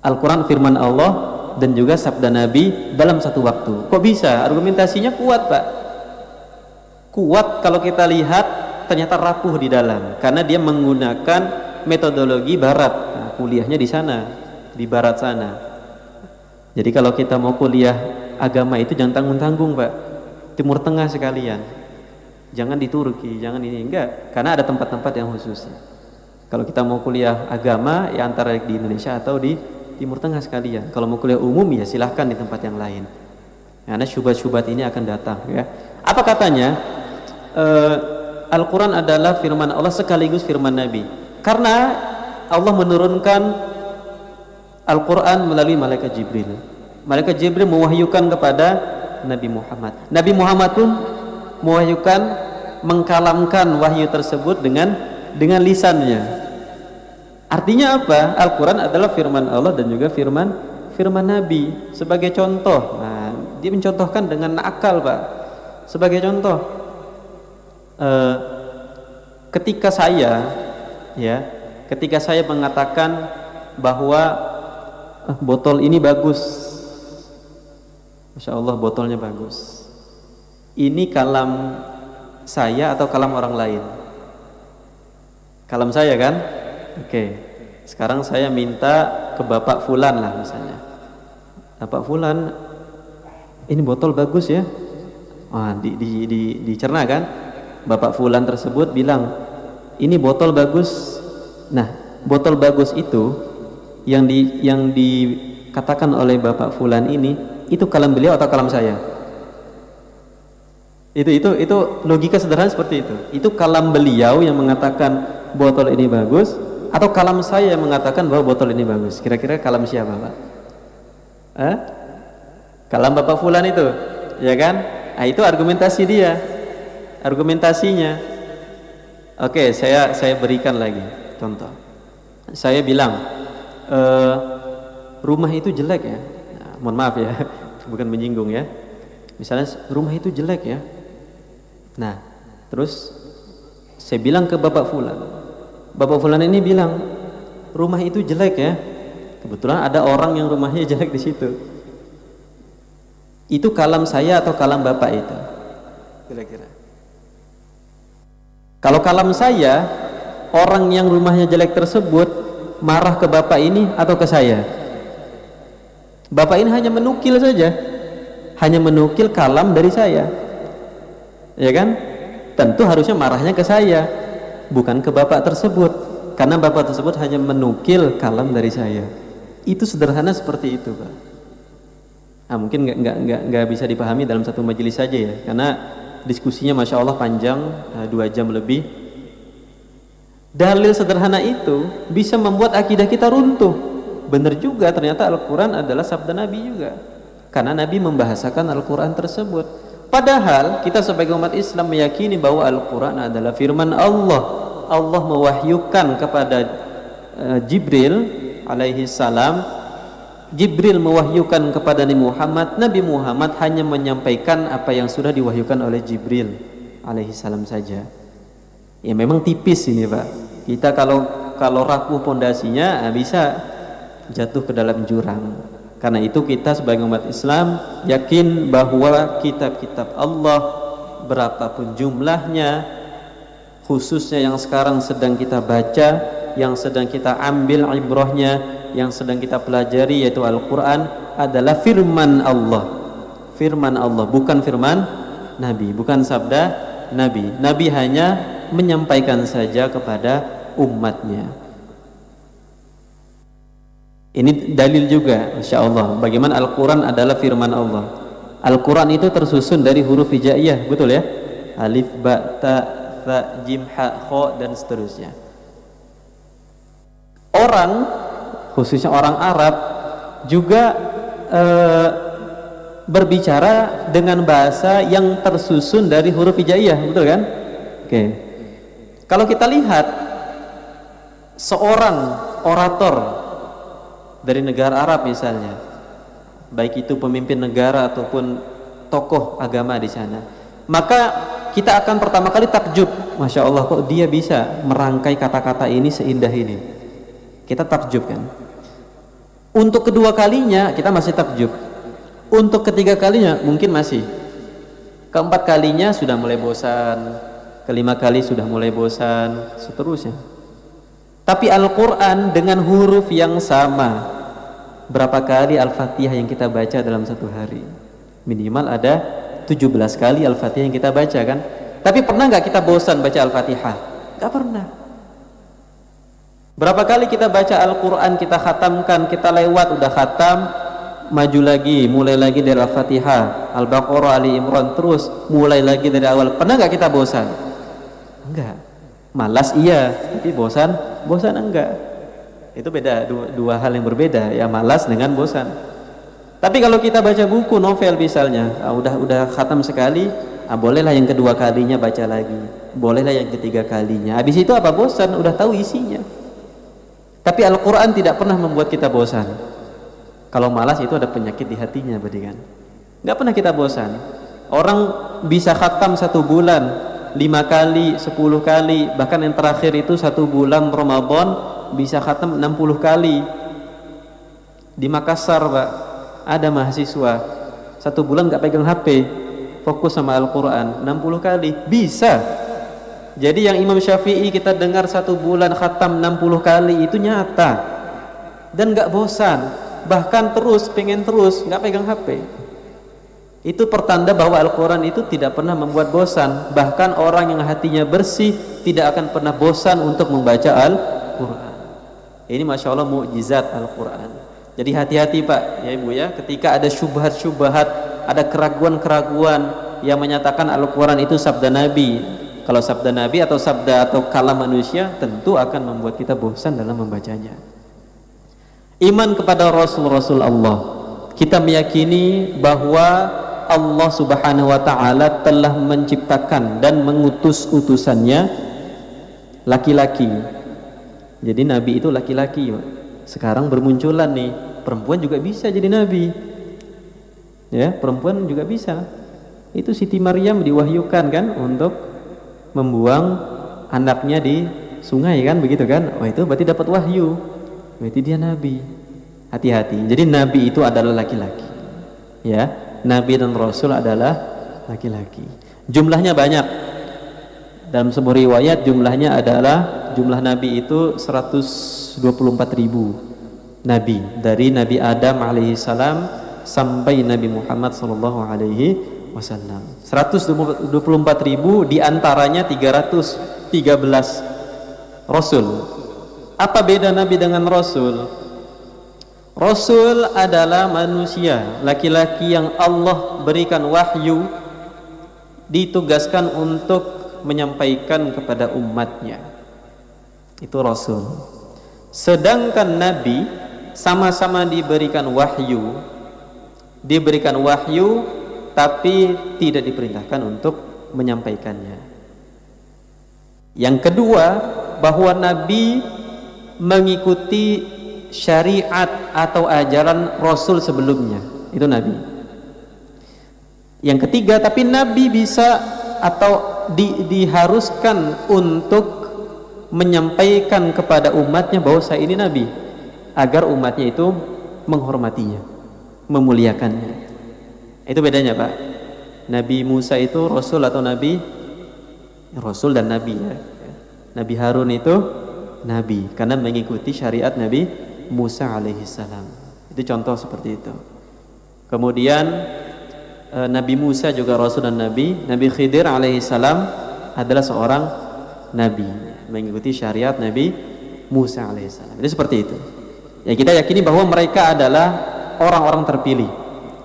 Al-Quran firman Allah dan juga sabda Nabi dalam satu waktu. Kok bisa? Argumentasinya kuat, Pak. Kuat kalau kita lihat ternyata rapuh di dalam, karena dia menggunakan metodologi barat. Nah, kuliahnya di sana, di barat sana. Jadi kalau kita mau kuliah agama itu jangan tanggung-tanggung, Pak. Timur Tengah sekalian. Jangan di Turki, jangan ini, enggak, karena ada tempat-tempat yang khusus. Kalau kita mau kuliah agama ya antara di Indonesia atau di Timur Tengah sekalian. Kalau mau kuliah umum ya silahkan di tempat yang lain. Karena syubhat-syubhat ini akan datang ya. Apa katanya? Al-Quran adalah firman Allah sekaligus firman Nabi, karena Allah menurunkan Al-Quran melalui malaikat Jibril. Malaikat Jibril mewahyukan kepada Nabi Muhammad. Nabi Muhammad pun mewahyukan, mengkalamkan wahyu tersebut dengan lisannya. Artinya apa? Al-Quran adalah firman Allah dan juga firman Nabi. Sebagai contoh, nah, dia mencontohkan dengan akal, Pak. Sebagai contoh, ketika saya mengatakan bahwa botol ini bagus, Masya Allah botolnya bagus, ini kalam saya atau kalam orang lain? Kalam saya kan? Oke. Sekarang saya minta ke Bapak Fulan lah misalnya, Bapak Fulan, ini botol bagus ya. Dicerna kan? Bapak Fulan tersebut bilang, ini botol bagus. Nah, botol bagus itu yang dikatakan oleh Bapak Fulan ini, itu kalam beliau atau kalam saya? Itu logika sederhana seperti itu. Itu kalam beliau yang mengatakan botol ini bagus, atau kalam saya yang mengatakan bahwa botol ini bagus? Kira-kira kalam siapa, Pak? Kalam Bapak Fulan itu, ya kan? Nah, itu argumentasi dia. Argumentasinya. Oke, saya berikan lagi contoh. Saya bilang rumah itu jelek ya. Nah, mohon maaf ya, bukan menyinggung ya. Misalnya rumah itu jelek ya. Nah, terus saya bilang ke Bapak Fulan. Bapak Fulan ini bilang rumah itu jelek ya. Kebetulan ada orang yang rumahnya jelek di situ. Itu kalam saya atau kalam Bapak itu? Kira-kira. Kalau kalam saya, orang yang rumahnya jelek tersebut marah ke Bapak ini atau ke saya? Bapak ini hanya menukil saja, hanya menukil kalam dari saya, ya kan? Tentu harusnya marahnya ke saya, bukan ke Bapak tersebut, karena Bapak tersebut hanya menukil kalam dari saya. Itu sederhana seperti itu, Pak. Nah, mungkin nggak bisa dipahami dalam satu majelis saja ya, karena diskusinya Masya Allah panjang, 2 jam lebih. Dalil sederhana itu bisa membuat akidah kita runtuh. Benar juga, ternyata Al-Quran adalah sabda Nabi juga, karena Nabi membahasakan Al-Quran tersebut. Padahal kita sebagai umat Islam meyakini bahwa Al-Quran adalah firman Allah. Allah mewahyukan kepada Jibril alaihi salam. Jibril mewahyukan kepada Nabi Muhammad. Nabi Muhammad hanya menyampaikan apa yang sudah diwahyukan oleh Jibril alaihi salam saja. Ya memang tipis ini, Pak. Kita kalau rapuh pondasinya bisa jatuh ke dalam jurang. Karena itu kita sebagai umat Islam yakin bahwa kitab-kitab Allah berapapun jumlahnya, khususnya yang sekarang sedang kita baca, yang sedang kita ambil ibrahnya, yang sedang kita pelajari yaitu Al-Quran, adalah firman Allah. firman Allah, bukan firman Nabi, bukan sabda Nabi. Nabi hanya menyampaikan saja kepada umatnya. Ini dalil juga, Masya Allah, bagaimana Al-Quran adalah firman Allah. Al-Quran itu tersusun dari huruf hijaiyah, betul ya? Alif, ba, ta, tha, jim, ha, kho, dan seterusnya. Orang, khususnya orang Arab, juga berbicara dengan bahasa yang tersusun dari huruf hijaiyah, betul kan? Oke. Kalau kita lihat seorang orator dari negara Arab misalnya, baik itu pemimpin negara ataupun tokoh agama di sana, maka kita akan pertama kali takjub, Masya Allah, kok dia bisa merangkai kata-kata ini seindah ini. Kita takjub kan. Untuk kedua kalinya kita masih takjub. Untuk ketiga kalinya mungkin masih. Keempat kalinya sudah mulai bosan. Kelima kali sudah mulai bosan, seterusnya. Tapi Al-Quran dengan huruf yang sama, berapa kali Al-Fatihah yang kita baca dalam satu hari? Minimal ada 17 kali Al-Fatihah yang kita baca kan? Tapi pernah nggak kita bosan baca Al-Fatihah? Nggak pernah. Berapa kali kita baca Al-Quran, kita khatamkan, kita lewat, udah khatam, maju lagi, mulai lagi dari Al-Fatihah, Al-Baqarah, Ali Imran, terus mulai lagi dari awal. Pernah nggak kita bosan? Enggak. Malas iya, tapi bosan enggak. Itu beda, dua hal yang berbeda ya, malas dengan bosan. Tapi kalau kita baca buku novel misalnya, udah khatam sekali, bolehlah yang kedua kalinya baca lagi, bolehlah yang ketiga kalinya. Habis itu apa, bosan, udah tahu isinya. Tapi Al-Quran tidak pernah membuat kita bosan. Kalau malas itu ada penyakit di hatinya berarti kan. Nggak pernah kita bosan. Orang bisa khatam 1 bulan 5 kali, 10 kali, bahkan yang terakhir itu 1 bulan Ramadan bisa khatam 60 kali. Di Makassar Pak, ada mahasiswa 1 bulan nggak pegang HP, fokus sama Al-Quran 60 kali, bisa. Jadi yang Imam Syafi'i kita dengar 1 bulan khatam 60 kali itu nyata dan nggak bosan, bahkan terus pengen terus, nggak pegang HP. Itu pertanda bahwa Al-Quran itu tidak pernah membuat bosan. Bahkan orang yang hatinya bersih tidak akan pernah bosan untuk membaca Al-Quran. Ini Masya Allah mukjizat Al-Quran. Jadi hati-hati Pak ya Ibu ya, ketika ada syubhat-syubhat, ada keraguan-keraguan yang menyatakan Al-Quran itu sabda Nabi. Kalau sabda Nabi atau sabda atau kalam manusia, tentu akan membuat kita bosan dalam membacanya. Iman kepada Rasul-Rasul Allah, kita meyakini bahwa Allah Subhanahu wa ta'ala telah menciptakan dan mengutus utusannya laki-laki. Jadi Nabi itu laki-laki. Sekarang bermunculan nih, perempuan juga bisa jadi Nabi. Ya, perempuan juga bisa. Itu Siti Maryam diwahyukan kan untuk membuang anaknya di sungai kan, begitu kan? Oh itu berarti dapat wahyu, berarti dia Nabi. Hati-hati. Jadi Nabi itu adalah laki-laki. Ya, Nabi dan Rasul adalah laki-laki. Jumlahnya banyak. Dalam sebuah riwayat jumlahnya adalah, jumlah Nabi itu 124.000 Nabi. Dari Nabi Adam alaihissalam sampai Nabi Muhammad sallallahu alaihi wasallam. 124.000 diantaranya 313 Rasul. Apa beda Nabi dengan Rasul? Rasul adalah manusia, laki-laki yang Allah berikan wahyu, ditugaskan untuk menyampaikan kepada umatnya. Itu Rasul. Sedangkan Nabi sama-sama diberikan wahyu, tapi tidak diperintahkan untuk menyampaikannya. Yang kedua, bahwa Nabi mengikuti syariat atau ajaran Rasul sebelumnya. Itu Nabi. Yang ketiga, tapi Nabi bisa atau diharuskan untuk menyampaikan kepada umatnya bahwa saya ini Nabi, agar umatnya itu menghormatinya, memuliakannya. Itu bedanya Pak. Nabi Musa itu Rasul atau Nabi? Rasul dan Nabi ya. Nabi Harun itu Nabi karena mengikuti syariat Nabi Musa alaihissalam. Itu contoh seperti itu. Kemudian Nabi Musa juga rasul dan nabi. Nabi Khidir alaihissalam adalah seorang nabi, mengikuti syariat Nabi Musa alaihissalam. Jadi seperti itu. Ya, kita yakini bahwa mereka adalah orang-orang terpilih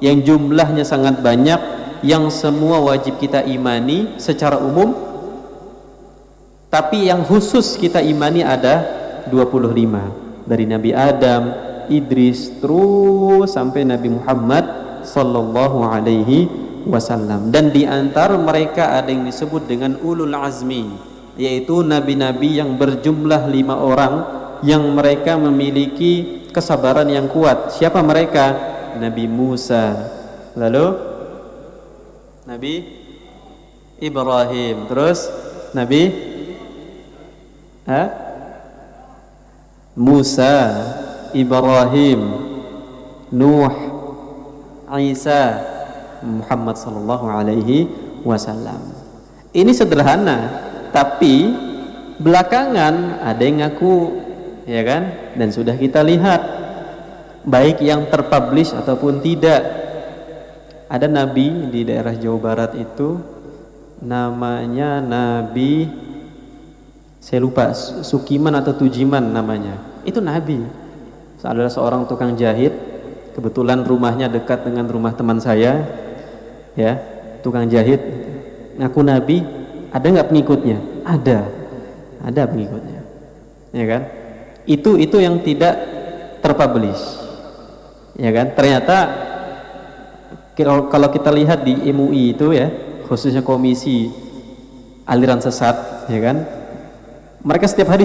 yang jumlahnya sangat banyak, yang semua wajib kita imani secara umum, tapi yang khusus kita imani ada 25, dari Nabi Adam, Idris, terus sampai Nabi Muhammad sallallahu alaihi wasallam. Dan di antara mereka ada yang disebut dengan ulul azmi, yaitu nabi-nabi yang berjumlah 5 orang yang mereka memiliki kesabaran yang kuat. Siapa mereka? Nabi Musa, lalu Nabi Ibrahim, terus Nabi Musa, Ibrahim, Nuh, Isa, Muhammad sallallahu alaihi wasallam. Ini sederhana, tapi belakangan ada yang ngaku, ya kan? Dan sudah kita lihat, baik yang terpublish ataupun tidak. Ada nabi di daerah Jawa Barat itu namanya Nabi, saya lupa, Sukiman atau Tujiman namanya. Itu nabi, adalah seorang tukang jahit. Kebetulan rumahnya dekat dengan rumah teman saya, ya, tukang jahit, ngaku nabi. Ada nggak pengikutnya? Ada pengikutnya, ya kan? Itu yang tidak terpublish, ya kan? Ternyata kalau kita lihat di MUI itu, ya, khususnya komisi aliran sesat, ya kan? Mereka setiap hari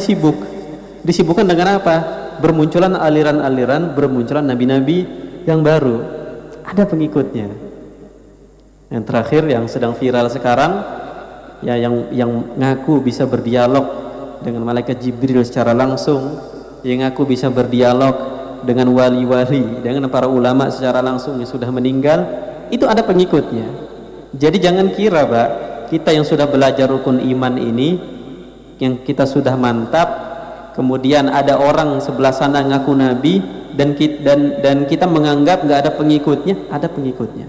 disibukkan dengan apa? Bermunculan aliran-aliran, bermunculan nabi-nabi yang baru. Ada pengikutnya. Yang terakhir yang sedang viral sekarang, ya, yang ngaku bisa berdialog dengan malaikat Jibril secara langsung, yang ngaku bisa berdialog dengan wali-wali, dengan para ulama secara langsung yang sudah meninggal, itu ada pengikutnya. Jadi jangan kira, Pak, kita yang sudah belajar rukun iman ini, yang kita sudah mantap, kemudian ada orang sebelah sana ngaku nabi, dan kita menganggap nggak ada pengikutnya. Ada pengikutnya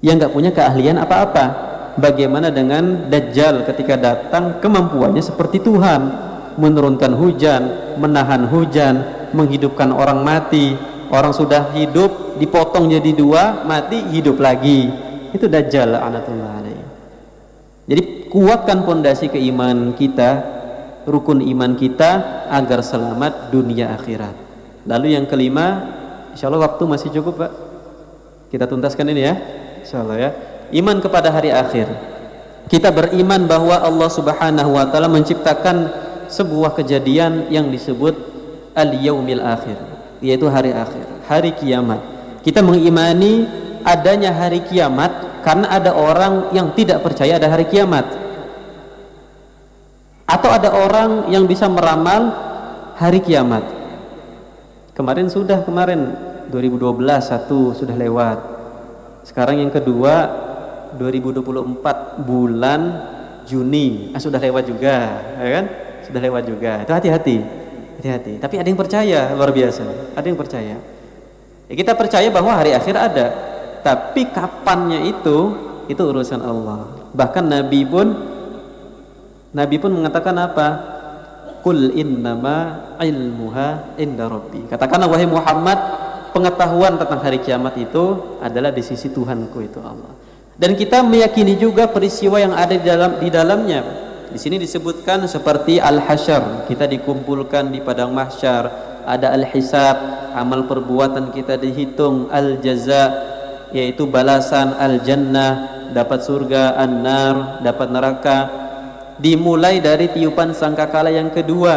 yang nggak punya keahlian apa-apa. Bagaimana dengan Dajjal ketika datang, kemampuannya seperti Tuhan, menurunkan hujan, menahan hujan, menghidupkan orang mati. Orang sudah hidup dipotong jadi 2, mati, hidup lagi. Itu Dajjal la'natullah alaihi. Jadi kuatkan pondasi keimanan kita, rukun iman kita, agar selamat dunia akhirat. Lalu yang kelima, insya Allah waktu masih cukup, Pak, kita tuntaskan ini, ya, insya Allah, ya. Iman kepada hari akhir. Kita beriman bahwa Allah subhanahu wa ta'ala menciptakan sebuah kejadian yang disebut al-yaumil akhir, yaitu hari akhir, hari kiamat. Kita mengimani adanya hari kiamat karena ada orang yang tidak percaya ada hari kiamat, atau ada orang yang bisa meramal hari kiamat. Kemarin 2012 satu sudah lewat. Sekarang yang kedua 2024 bulan Juni, sudah lewat juga, ya kan? Sudah lewat juga. Itu hati-hati. Tapi ada yang percaya, luar biasa. Ada yang percaya. Ya, kita percaya bahwa hari akhir ada, tapi kapannya itu urusan Allah. Bahkan Nabi pun mengatakan apa? Qul innama ilmuha inda rabbi. Katakanlah wahai Muhammad, pengetahuan tentang hari kiamat itu adalah di sisi Tuhanku, itu Allah. Dan kita meyakini juga peristiwa yang ada di dalamnya. Di sini disebutkan seperti al-hasyar, kita dikumpulkan di padang mahsyar, ada al-hisab, amal perbuatan kita dihitung, al-jaza, yaitu balasan, al-jannah, dapat surga, an-nar, dapat neraka. Dimulai dari tiupan sangkakala yang kedua.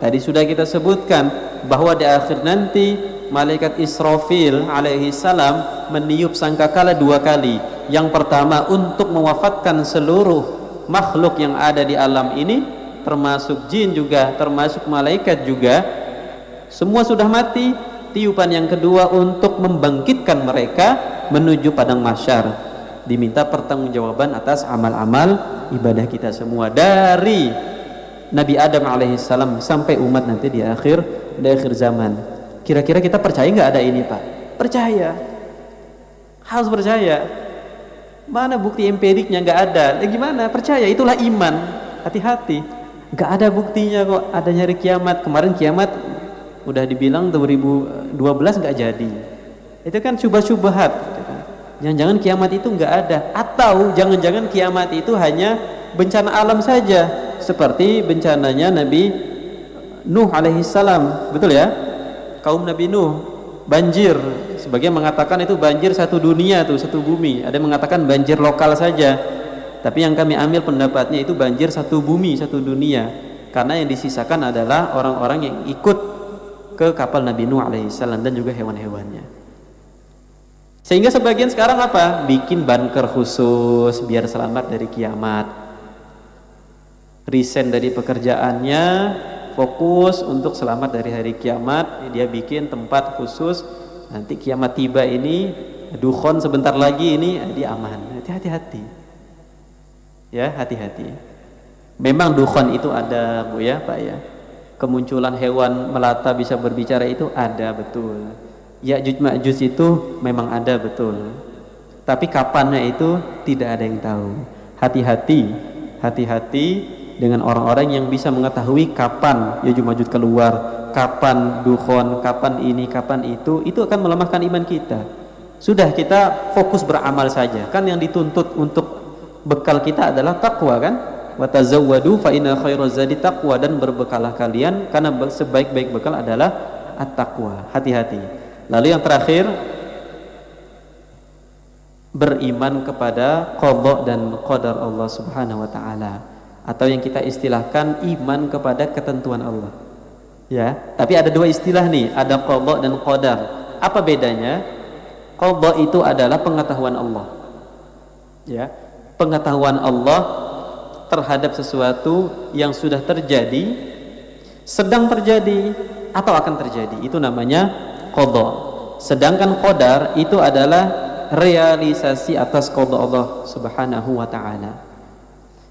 Tadi sudah kita sebutkan bahwa di akhir nanti malaikat Israfil alaihi salam meniup sangkakala 2 kali. Yang pertama untuk mewafatkan seluruh makhluk yang ada di alam ini, termasuk jin juga, termasuk malaikat juga. Semua sudah mati. Tiupan yang kedua untuk membangkitkan mereka menuju padang mahsyar. Diminta pertanggungjawaban atas amal-amal ibadah kita semua, dari Nabi Adam alaihissalam sampai umat nanti di akhir zaman. Kira-kira kita percaya nggak ada ini, Pak? Percaya. Harus percaya. Mana bukti empiriknya? Nggak ada. Gimana? Percaya, itulah iman. Hati-hati. Nggak ada buktinya kok adanya hari kiamat. Kemarin kiamat udah dibilang 2012 nggak jadi. Itu kan syubhat-syubhat. Jangan-jangan kiamat itu nggak ada. Atau jangan-jangan kiamat itu hanya bencana alam saja. Seperti bencananya Nabi Nuh alaihissalam. Betul ya? Kaum Nabi Nuh. Banjir. Sebagian mengatakan itu banjir satu dunia tuh, satu bumi. Ada yang mengatakan banjir lokal saja. Tapi yang kami ambil pendapatnya itu banjir satu bumi, satu dunia. Karena yang disisakan adalah orang-orang yang ikut ke kapal Nabi Nuh alaihissalam dan juga hewan-hewannya. Sehingga sebagian sekarang apa? Bikin bunker khusus biar selamat dari kiamat. Resign dari pekerjaannya, fokus untuk selamat dari hari kiamat. Dia bikin tempat khusus. Nanti kiamat tiba ini, dukhon sebentar lagi ini, dia aman. Hati-hati. Ya, hati-hati. Memang dukhon itu ada, Bu ya, Pak ya. Kemunculan hewan melata bisa berbicara itu ada, betul. Ya'juj Ma'juj itu memang ada, betul. Tapi kapannya itu tidak ada yang tahu. Hati-hati. Hati-hati dengan orang-orang yang bisa mengetahui kapan Ya'juj Ma'juj keluar, kapan dukhon, kapan ini, kapan itu akan melemahkan iman kita. Sudah, kita fokus beramal saja. Kan yang dituntut untuk bekal kita adalah takwa kan? Wa tazawwadu fa inna khairaz zadi taqwa, dan berbekalah kalian karena sebaik-baik bekal adalah at-taqwa. Hati-hati. Lalu yang terakhir, beriman kepada qada dan qadar Allah Subhanahu wa taala, atau yang kita istilahkan iman kepada ketentuan Allah. Ya, tapi ada dua istilah nih, ada qada dan qadar. Apa bedanya? Qada itu adalah pengetahuan Allah. Ya, pengetahuan Allah terhadap sesuatu yang sudah terjadi, sedang terjadi, atau akan terjadi. Itu namanya qada. Sedangkan qadar itu adalah realisasi atas qada Allah Subhanahu wa taala.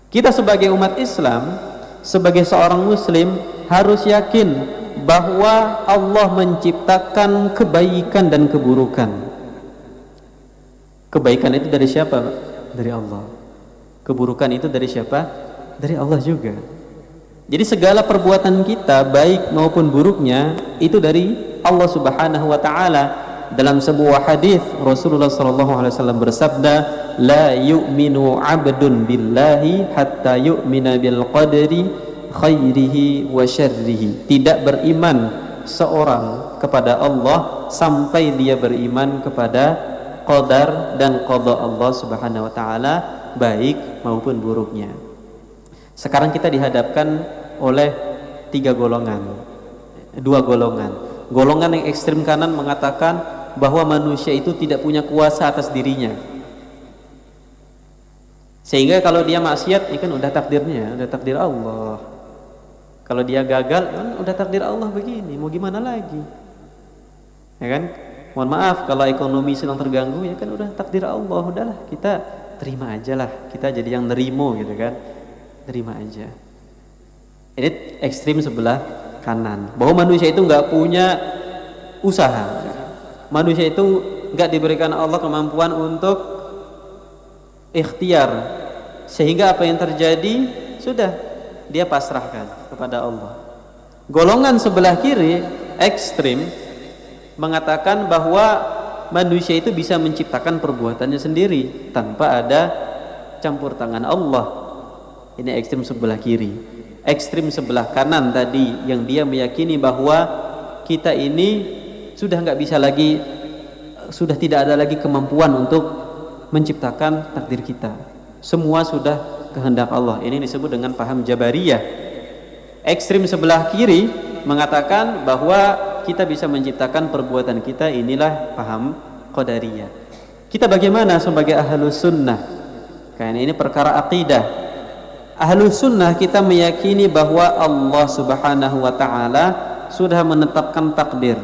Kita sebagai umat Islam, sebagai seorang muslim, harus yakin bahwa Allah menciptakan kebaikan dan keburukan. Kebaikan itu dari siapa? Dari Allah. Keburukan itu dari siapa? Dari Allah juga. Jadi segala perbuatan kita, baik maupun buruknya, itu dari Allah Subhanahu wa taala. Dalam sebuah hadis Rasulullah SAW bersabda, la yu'minu 'abdun billahi hatta yu'mina bil qadri khairihi wa syarrihi. Tidak beriman seorang kepada Allah sampai dia beriman kepada qadar dan qada Allah Subhanahu wa taala, baik maupun buruknya. Sekarang kita dihadapkan oleh tiga golongan, dua golongan. Golongan yang ekstrem kanan mengatakan bahwa manusia itu tidak punya kuasa atas dirinya, sehingga kalau dia maksiat, ya kan udah takdirnya, udah takdir Allah. Kalau dia gagal, kan udah takdir Allah begini, mau gimana lagi? Ya kan? Mohon maaf kalau ekonomi sedang terganggu, ya kan udah takdir Allah, udahlah kita terima aja lah, kita jadi yang nerimo gitu kan, terima aja. Ini ekstrim sebelah kanan, bahwa manusia itu nggak punya usaha, manusia itu nggak diberikan Allah kemampuan untuk ikhtiar, sehingga apa yang terjadi sudah dia pasrahkan kepada Allah. Golongan sebelah kiri ekstrim mengatakan bahwa manusia itu bisa menciptakan perbuatannya sendiri tanpa ada campur tangan Allah. Ini ekstrim sebelah kiri. Ekstrim sebelah kanan tadi yang dia meyakini bahwa kita ini sudah nggak bisa lagi, sudah tidak ada lagi kemampuan untuk menciptakan takdir kita. Semua sudah kehendak Allah. Ini disebut dengan paham Jabariyah. Ekstrim sebelah kiri mengatakan bahwa kita bisa menciptakan perbuatan kita, inilah paham Qadariyah. Kita bagaimana sebagai ahlus sunnah? Karena ini perkara akidah. Ahlus sunnah kita meyakini bahwa Allah Subhanahu wa ta'ala sudah menetapkan takdir,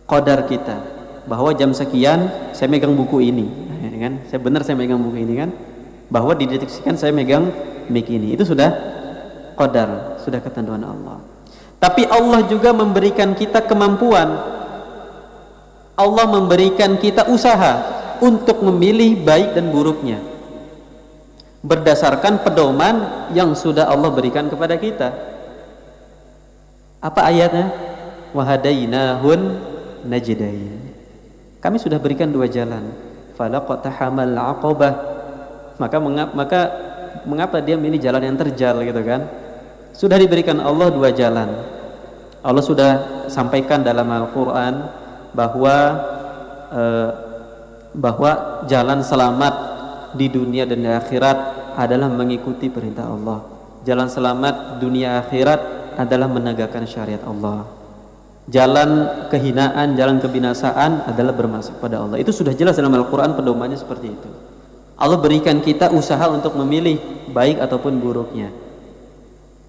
qadar kita, bahwa jam sekian saya megang buku ini, kan? Saya megang buku ini kan, bahwa di detik sekian saya megang mic ini, itu sudah qadar, sudah ketentuan Allah. Tapi Allah juga memberikan kita kemampuan, Allah memberikan kita usaha. untuk memilih baik dan buruknya berdasarkan pedoman yang sudah Allah berikan kepada kita. Apa ayatnya? Wahadainahun najdain. Kami sudah berikan dua jalan. Falaqatahamal aqabah. Maka mengapa dia milih jalan yang terjal gitu kan? Sudah diberikan Allah dua jalan. Allah sudah sampaikan dalam Al-Quran bahwa jalan selamat di dunia dan di akhirat adalah mengikuti perintah Allah. Jalan selamat dunia akhirat adalah menegakkan syariat Allah. Jalan kehinaan, jalan kebinasaan adalah bermaksud pada Allah. Itu sudah jelas dalam Al-Quran, pedomannya seperti itu. Allah berikan kita usaha untuk memilih baik ataupun buruknya.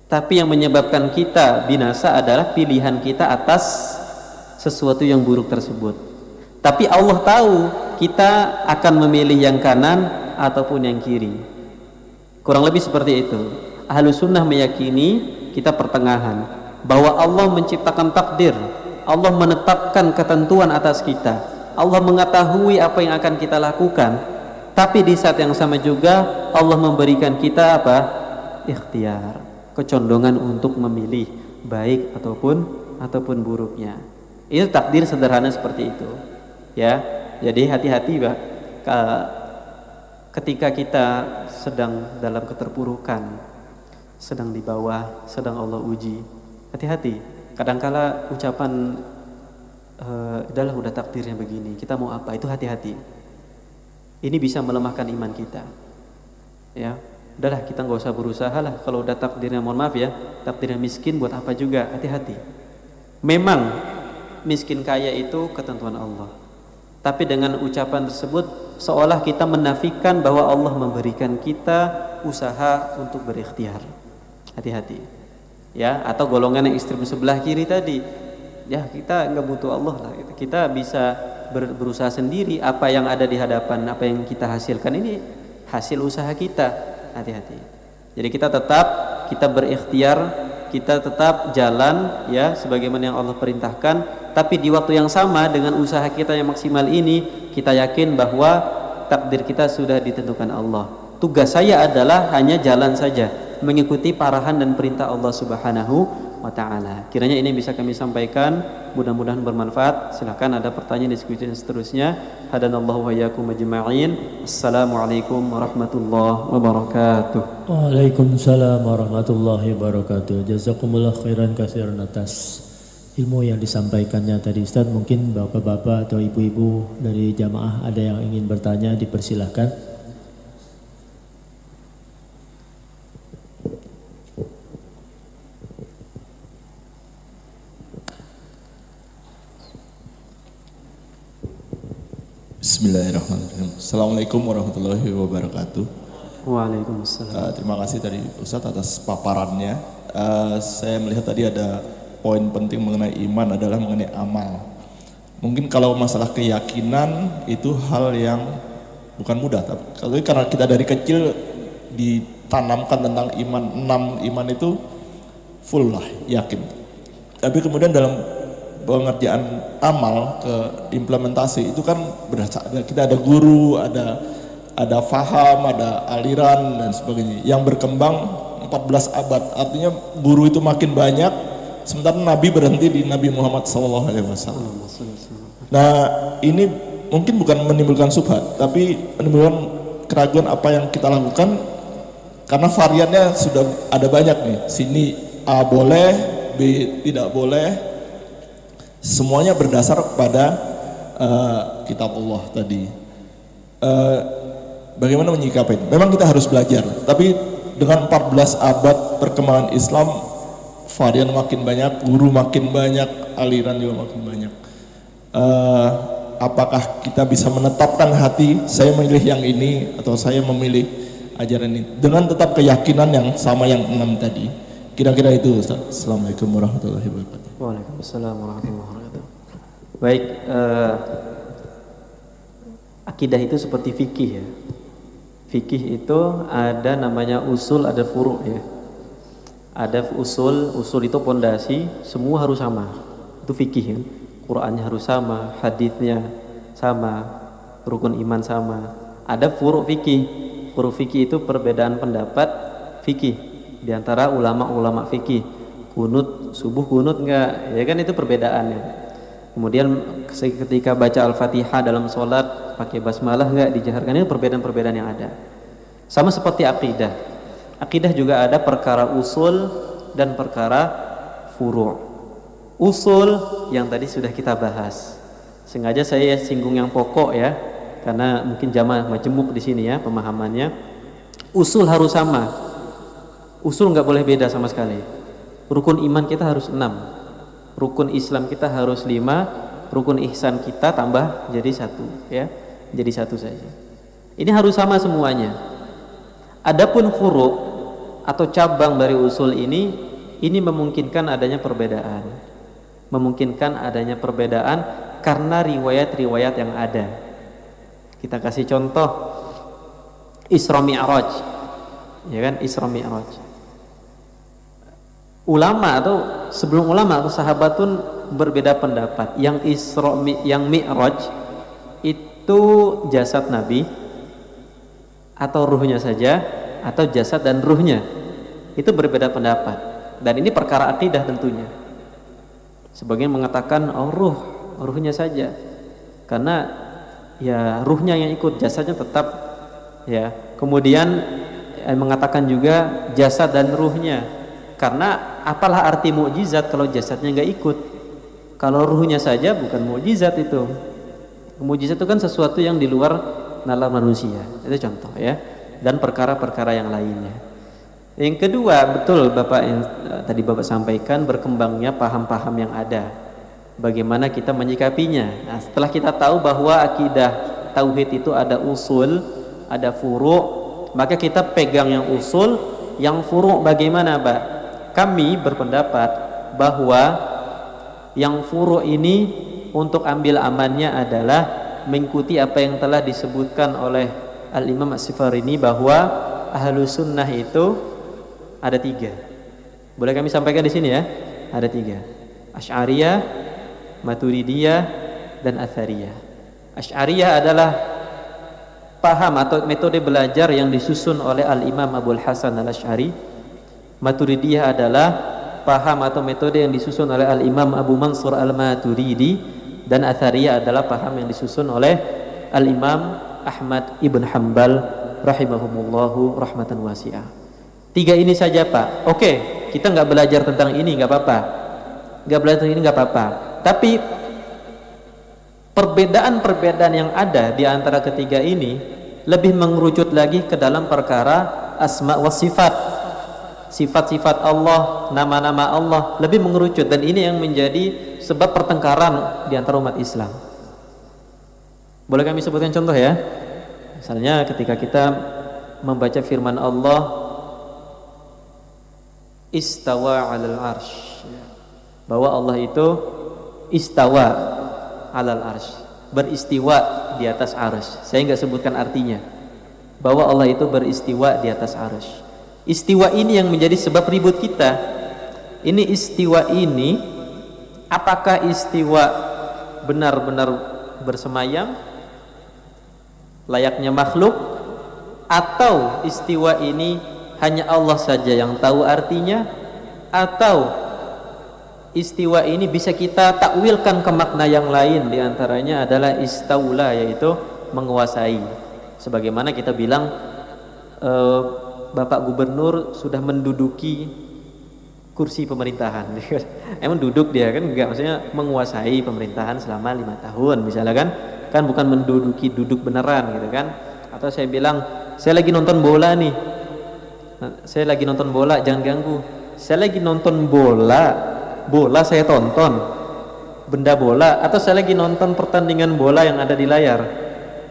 Tapi yang menyebabkan kita binasa adalah pilihan kita atas sesuatu yang buruk tersebut. Tapi Allah tahu kita akan memilih yang kanan ataupun yang kiri. Kurang lebih seperti itu. Ahlus sunnah meyakini kita pertengahan, bahwa Allah menciptakan takdir, Allah menetapkan ketentuan atas kita, Allah mengetahui apa yang akan kita lakukan, tapi di saat yang sama juga Allah memberikan kita apa? Ikhtiar, kecondongan untuk memilih baik ataupun buruknya. Itu takdir sederhana seperti itu, ya. Jadi hati-hati, Pak. Ketika kita sedang dalam keterpurukan, sedang di bawah, sedang Allah uji, hati-hati. Kadangkala ucapan udahlah, udah takdirnya begini, kita mau apa, itu hati-hati. Ini bisa melemahkan iman kita, ya. Udahlah, kita nggak usah berusaha lah. Kalau udah takdirnya, mohon maaf ya, takdirnya miskin, buat apa juga, hati-hati. Memang miskin kaya itu ketentuan Allah, tapi dengan ucapan tersebut seolah kita menafikan bahwa Allah memberikan kita usaha untuk berikhtiar. Hati-hati, ya. Atau golongan yang ekstrem sebelah kiri tadi, ya, kita nggak butuh Allah lah, kita bisa berusaha sendiri. Apa yang ada di hadapan, apa yang kita hasilkan ini hasil usaha kita. Hati-hati. Jadi kita berikhtiar, kita tetap jalan, ya, sebagaimana yang Allah perintahkan. Tapi di waktu yang sama dengan usaha kita yang maksimal ini, kita yakin bahwa takdir kita sudah ditentukan Allah. Tugas saya adalah hanya jalan saja, mengikuti parahan dan perintah Allah Subhanahu wa ta'ala. Kiranya ini bisa kami sampaikan, mudah-mudahan bermanfaat. Silakan ada pertanyaan, diskusi dan seterusnya. Hadanallahu wa iyyakum ajma'in. Assalamualaikum warahmatullahi wabarakatuh. Waalaikumsalam warahmatullahi wabarakatuh. Jazakumullah khairan katsiran atas ilmu yang disampaikannya tadi, Ustaz. Mungkin bapak-bapak atau ibu-ibu dari jamaah ada yang ingin bertanya, dipersilahkan. Bismillahirrahmanirrahim. Assalamualaikum warahmatullahi wabarakatuh. Waalaikumsalam. Terima kasih tadi Ustadz atas paparannya. Saya melihat tadi ada poin penting mengenai iman adalah mengenai amal. Mungkin kalau masalah keyakinan itu hal yang bukan mudah, tapi karena kita dari kecil ditanamkan tentang iman, 6 iman itu full lah, yakin. Tapi kemudian dalam pengerjaan amal ke implementasi itu kan kita ada guru, ada faham, ada aliran dan sebagainya yang berkembang 14 abad. Artinya guru itu makin banyak, sementara Nabi berhenti di Nabi Muhammad SAW. Nah, ini mungkin bukan menimbulkan subhat, tapi menimbulkan keraguan apa yang kita lakukan, karena variannya sudah ada banyak nih. Sini A boleh, B tidak boleh. Semuanya berdasar pada kitab Allah tadi. Bagaimana menyikapi? Memang kita harus belajar, tapi dengan 14 abad perkembangan Islam, varian makin banyak, guru makin banyak, aliran juga makin banyak. Apakah kita bisa menetapkan hati, saya memilih yang ini atau saya memilih ajaran ini, dengan tetap keyakinan yang sama yang 6 tadi? Kira-kira itu, Ustaz. Assalamualaikum warahmatullahi wabarakatuh. Waalaikumsalam warahmatullahi wabarakatuh. Baik, akidah itu seperti fikih ya. Fikih itu ada namanya usul, ada furu' ya. Ada usul itu pondasi, semua harus sama. Itu fikih ya. Qur'annya harus sama, hadisnya sama, rukun iman sama. Ada furu' fikih. Furu' fikih itu perbedaan pendapat fikih di antara ulama-ulama fikih. Kunut subuh kunut enggak? Ya kan itu perbedaannya. Kemudian ketika baca Al-Fatihah dalam sholat pakai basmalah enggak dijaharkan, itu perbedaan-perbedaan yang ada. Sama seperti akidah. Akidah juga ada perkara usul dan perkara furu'. Usul yang tadi sudah kita bahas. Sengaja saya singgung yang pokok ya, karena mungkin jamaah majemuk di sini ya pemahamannya. Usul harus sama. Usul nggak boleh beda sama sekali. Rukun iman kita harus 6. Rukun Islam kita harus 5. Rukun ihsan kita tambah jadi 1 ya. Jadi 1 saja. Ini harus sama semuanya. Adapun furu' atau cabang dari usul ini memungkinkan adanya perbedaan. Memungkinkan adanya perbedaan karena riwayat-riwayat yang ada. Kita kasih contoh Isra Mi'raj. Ya kan, Isra Mi'raj. Ulama atau sebelum ulama atau sahabat pun berbeda pendapat. Yang Mi'raj itu jasad Nabi atau ruhnya saja, atau jasad dan ruhnya. Itu berbeda pendapat. Dan ini perkara akidah tentunya. Sebagian mengatakan ruhnya saja, karena ya ruhnya yang ikut, jasadnya tetap ya. Kemudian mengatakan juga jasad dan ruhnya, karena apalah arti mukjizat kalau jasadnya nggak ikut? Kalau ruhnya saja bukan mukjizat itu. Mukjizat itu kan sesuatu yang di luar nalar manusia. Itu contoh ya. Dan perkara-perkara yang lainnya. Yang kedua, betul Bapak yang tadi Bapak sampaikan, berkembangnya paham-paham yang ada. Bagaimana kita menyikapinya. Nah, setelah kita tahu bahwa akidah tauhid itu ada usul, ada furu', maka kita pegang yang usul, yang furu' bagaimana, Pak? Kami berpendapat bahwa yang furu' ini untuk ambil amannya adalah mengikuti apa yang telah disebutkan oleh Al-Imam As-Sifarini, bahwa Ahlus Sunnah itu ada 3. Boleh kami sampaikan di sini ya? Ada 3. Asy'ariyah, Maturidiyah, dan Athariyah. Asy'ariyah adalah paham atau metode belajar yang disusun oleh Al-Imam Abul Hasan Al-Asy'ari. Maturidiyah adalah paham atau metode yang disusun oleh Al-Imam Abu Mansur Al-Maturidi. Dan Athariyah adalah paham yang disusun oleh Al-Imam Ahmad Ibn Hanbal rahimahumullahu rahmatan wasi'ah. 3 ini saja, Pak. Oke, kita nggak belajar tentang ini, nggak apa-apa. Nggak belajar tentang ini nggak apa-apa. Tapi perbedaan-perbedaan yang ada di antara ketiga ini lebih mengerucut lagi ke dalam perkara asma wa sifat. Sifat-sifat Allah, nama-nama Allah lebih mengerucut, dan ini yang menjadi sebab pertengkaran di antara umat Islam. Boleh kami sebutkan contoh ya? Misalnya ketika kita membaca firman Allah istawa 'alal arsy, bahwa Allah itu istawa 'alal arsy, beristiwa di atas arsy. Saya nggak sebutkan artinya, bahwa Allah itu beristiwa di atas arsy. Istiwa ini yang menjadi sebab ribut kita. Ini istiwa ini, apakah istiwa benar-benar bersemayam layaknya makhluk, atau istiwa ini hanya Allah saja yang tahu artinya, atau istiwa ini bisa kita takwilkan ke makna yang lain. Di antaranya adalah istaula, yaitu menguasai. Sebagaimana kita bilang Bapak Gubernur sudah menduduki kursi pemerintahan. Emang duduk dia kan? Enggak, maksudnya menguasai pemerintahan selama 5 tahun misalnya kan bukan menduduki duduk beneran gitu kan. Atau saya bilang saya lagi nonton bola nih, saya lagi nonton bola, jangan ganggu. Saya lagi nonton bola saya tonton, benda bola, atau saya lagi nonton pertandingan bola yang ada di layar.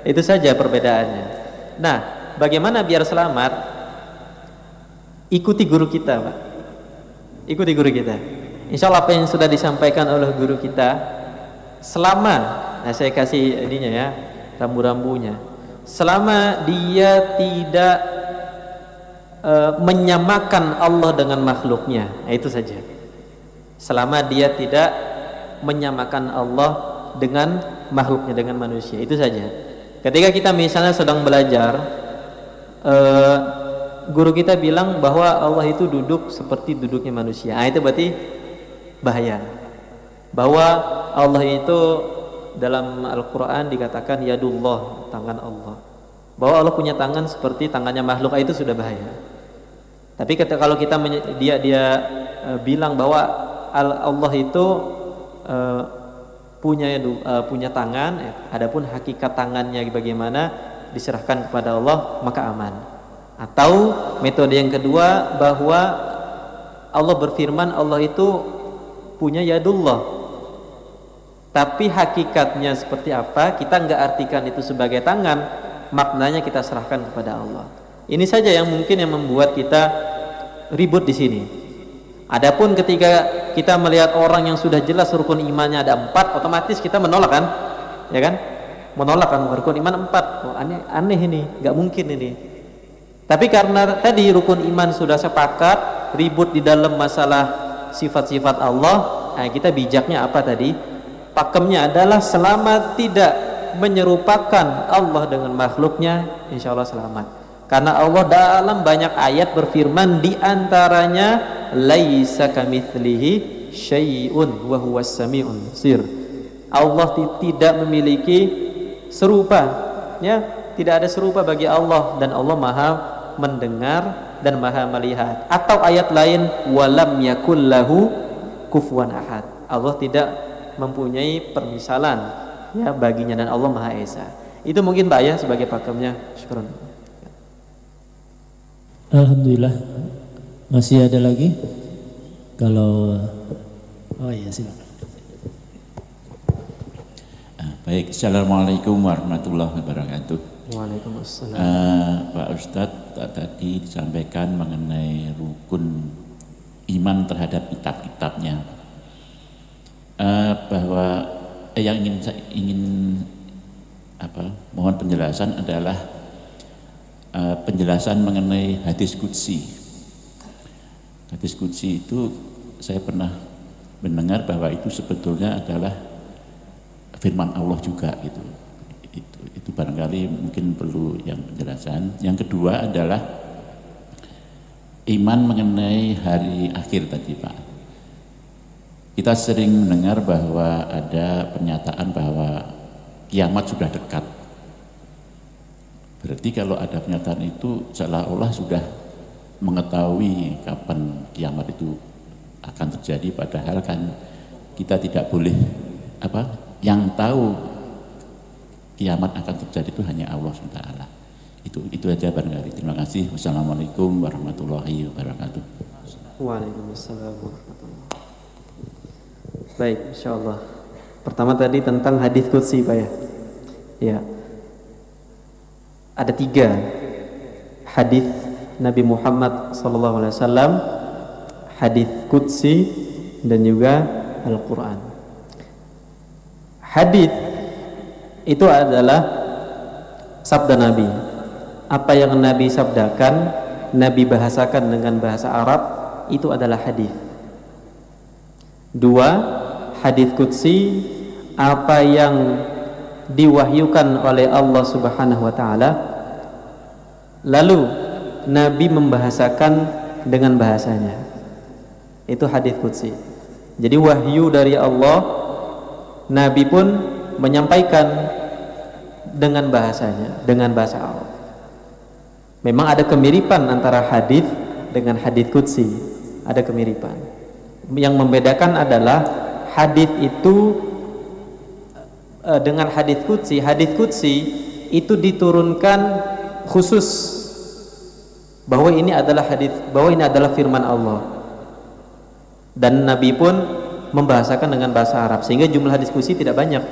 Itu saja perbedaannya. Nah, bagaimana biar selamat? Ikuti guru kita, Pak. Ikuti guru kita. Insya Allah apa yang sudah disampaikan oleh guru kita, selama, nah saya kasih ininya ya, rambu-rambunya. Selama dia tidak menyamakan Allah dengan makhluknya, nah itu saja. Selama dia tidak menyamakan Allah dengan makhluknya, dengan manusia, itu saja. Ketika kita misalnya sedang belajar, guru kita bilang bahwa Allah itu duduk seperti duduknya manusia. Itu berarti bahaya. Bahwa Allah itu dalam Al-Quran dikatakan yadullah, tangan Allah. Bahwa Allah punya tangan seperti tangannya makhluk, itu sudah bahaya. Tapi kalau kita dia bilang bahwa Allah itu punya tangan, adapun hakikat tangannya bagaimana diserahkan kepada Allah, maka aman. Atau metode yang kedua, bahwa Allah berfirman Allah itu punya yadullah, tapi hakikatnya seperti apa kita nggak artikan itu sebagai tangan, maknanya kita serahkan kepada Allah. Ini saja yang mungkin yang membuat kita ribut di sini. Adapun ketika kita melihat orang yang sudah jelas rukun imannya ada 4, otomatis kita menolak kan, ya kan? Menolak kan, rukun iman 4. Oh, aneh ini, nggak mungkin ini. Tapi karena tadi rukun iman sudah sepakat, ribut di dalam masalah sifat-sifat Allah, nah kita bijaknya apa tadi? Pakemnya adalah selama tidak menyerupakan Allah dengan makhluknya, insya Allah selamat. Karena Allah dalam banyak ayat berfirman, di antaranya laisa kamitslihi syai'un wa huwas sami'un basir. Allah tidak memiliki serupa, ya, tidak ada serupa bagi Allah, dan Allah Maha mendengar dan Maha melihat. Atau ayat lain, walam yakul lahu kufuwan ahad. Allah tidak mempunyai permisalan, ya, baginya, dan Allah Maha Esa. Itu mungkin Pak ya sebagai pakemnya. Syukran. Alhamdulillah. Masih ada lagi? Kalau oh iya silakan. Baik, assalamualaikum warahmatullahi wabarakatuh. Waalaikumsalam. Pak Ustadz tadi disampaikan mengenai rukun iman terhadap kitab-kitabnya, bahwa yang ingin mohon penjelasan adalah penjelasan mengenai hadis qudsi. Hadis qudsi itu saya pernah mendengar bahwa itu sebetulnya adalah firman Allah juga gitu. Itu barangkali mungkin perlu yang penjelasan. Yang kedua adalah iman mengenai hari akhir tadi Pak. Kita sering mendengar bahwa ada pernyataan bahwa kiamat sudah dekat. Berarti kalau ada pernyataan itu seolah-olah sudah mengetahui kapan kiamat itu akan terjadi, padahal kan kita tidak boleh yang tahu kiamat akan terjadi itu hanya Allah SWT. Itu aja barangkali. Terima kasih. Wassalamualaikum warahmatullahi wabarakatuh. Waalaikumsalam warahmatullahi wabarakatuh. Baik, insyaallah. Pertama tadi tentang hadis qudsi Pak ya. Ya. Ada 3 hadis Nabi Muhammad SAW, hadis qudsi dan juga Al-Quran. Hadis itu adalah sabda Nabi. Apa yang Nabi sabdakan, Nabi bahasakan dengan bahasa Arab, itu adalah hadis. 2, hadis qudsi, apa yang diwahyukan oleh Allah Subhanahu wa taala, lalu Nabi membahasakan dengan bahasanya. Itu hadis qudsi. Jadi wahyu dari Allah, Nabi pun menyampaikan dengan bahasanya, dengan bahasa Arab. Memang ada kemiripan antara hadis dengan hadis qudsi, ada kemiripan. Yang membedakan adalah hadis itu dengan hadis qudsi itu diturunkan khusus bahwa ini adalah hadis, bahwa ini adalah firman Allah, dan Nabi pun membahasakan dengan bahasa Arab sehingga jumlah diskusi tidak banyak.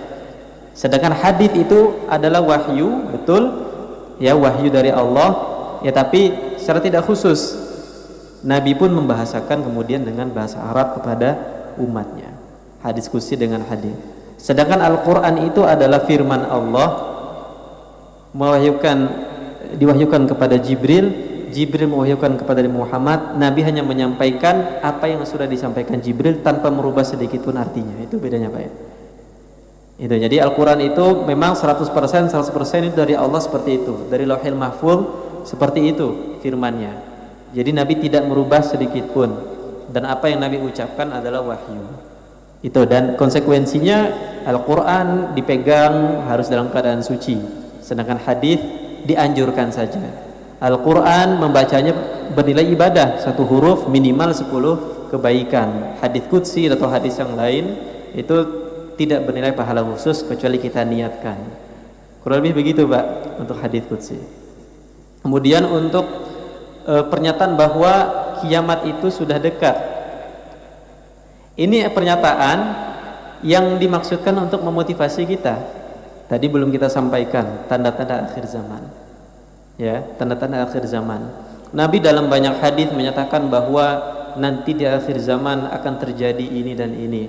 Sedangkan hadis itu adalah wahyu, betul ya, wahyu dari Allah ya, tapi secara tidak khusus Nabi pun membahasakan kemudian dengan bahasa Arab kepada umatnya. Hadis qudsi dengan hadis. Sedangkan Al-Quran itu adalah firman Allah, diwahyukan kepada Jibril, Jibril mewahyukan kepada Muhammad, Nabi hanya menyampaikan apa yang sudah disampaikan Jibril tanpa merubah sedikit pun artinya. Itu bedanya Pak ya. Itu. Jadi Al-Quran itu memang 100% itu dari Allah seperti itu. Dari Lauhil Mahfuz seperti itu firman-Nya. Jadi Nabi tidak merubah sedikit pun. Dan apa yang Nabi ucapkan adalah wahyu. Itu, dan konsekuensinya Al-Quran dipegang harus dalam keadaan suci. Sedangkan hadis dianjurkan saja. Al-Quran membacanya bernilai ibadah, satu huruf minimal 10 kebaikan. Hadis qudsi atau hadis yang lain itu tidak bernilai pahala khusus kecuali kita niatkan. Kurang lebih begitu Pak untuk hadis qudsi. Kemudian untuk pernyataan bahwa kiamat itu sudah dekat. Ini pernyataan yang dimaksudkan untuk memotivasi kita. Tadi belum kita sampaikan tanda-tanda akhir zaman. Ya, tanda-tanda akhir zaman. Nabi dalam banyak hadis menyatakan bahwa nanti di akhir zaman akan terjadi ini dan ini.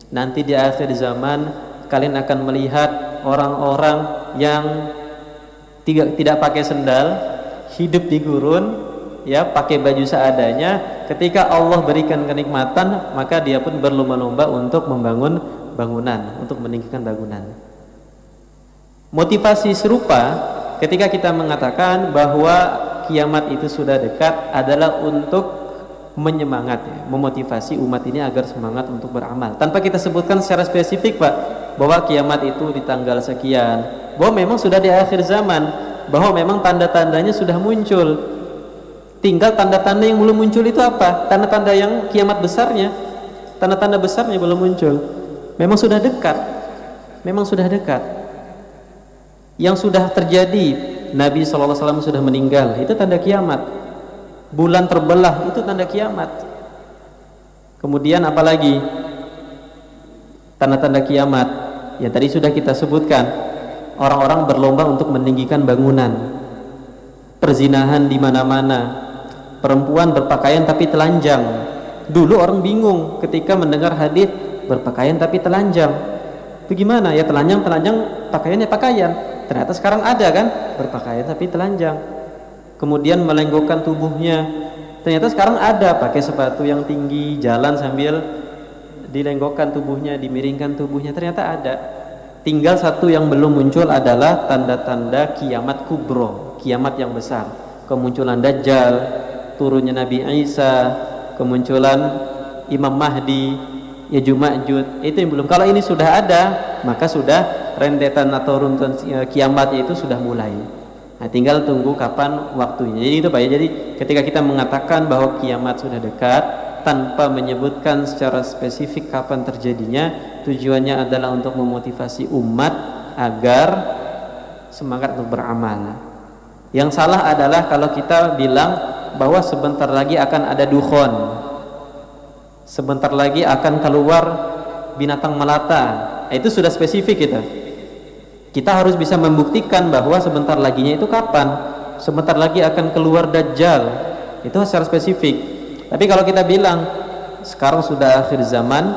Nanti di akhir zaman kalian akan melihat orang-orang yang tidak pakai sendal, hidup di gurun, ya, pakai baju seadanya. Ketika Allah berikan kenikmatan, maka dia pun berlomba-lomba untuk membangun bangunan, untuk meninggikan bangunan. Motivasi serupa ketika kita mengatakan bahwa kiamat itu sudah dekat adalah untuk menyemangat, ya, memotivasi umat ini agar semangat untuk beramal. Tanpa kita sebutkan secara spesifik Pak, bahwa kiamat itu di tanggal sekian, bahwa memang sudah di akhir zaman, bahwa memang tanda-tandanya sudah muncul. Tinggal tanda-tanda yang belum muncul itu apa? Tanda-tanda yang kiamat besarnya, tanda-tanda besarnya belum muncul. Memang sudah dekat, memang sudah dekat. Yang sudah terjadi, Nabi SAW sudah meninggal, itu tanda kiamat. Bulan terbelah, itu tanda kiamat. Kemudian apalagi tanda-tanda kiamat? Ya tadi sudah kita sebutkan, orang-orang berlomba untuk meninggikan bangunan, perzinahan di mana-mana, perempuan berpakaian tapi telanjang. Dulu orang bingung ketika mendengar hadis berpakaian tapi telanjang. Itu gimana? Ya telanjang pakaiannya pakaian. Ternyata sekarang ada kan berpakaian tapi telanjang. Kemudian melenggokkan tubuhnya. Ternyata sekarang ada pakai sepatu yang tinggi, jalan sambil dilenggokkan tubuhnya, dimiringkan tubuhnya. Ternyata ada. Tinggal satu yang belum muncul adalah tanda-tanda kiamat kubro, kiamat yang besar. Kemunculan Dajjal, turunnya Nabi Isa, kemunculan Imam Mahdi, Ya'juj Ma'juj. Itu yang belum. Kalau ini sudah ada, maka sudah rentetan atau runtun kiamatnya itu sudah mulai. Nah, tinggal tunggu kapan waktunya. Jadi itu Pak ya. Jadi ketika kita mengatakan bahwa kiamat sudah dekat tanpa menyebutkan secara spesifik kapan terjadinya, tujuannya adalah untuk memotivasi umat agar semangat untuk beramal. Yang salah adalah kalau kita bilang bahwa sebentar lagi akan ada dukhon, sebentar lagi akan keluar binatang melata. Nah, itu sudah spesifik kita. Kita harus bisa membuktikan bahwa sebentar laginya itu kapan. Sebentar lagi akan keluar Dajjal. Itu secara spesifik. Tapi kalau kita bilang sekarang sudah akhir zaman,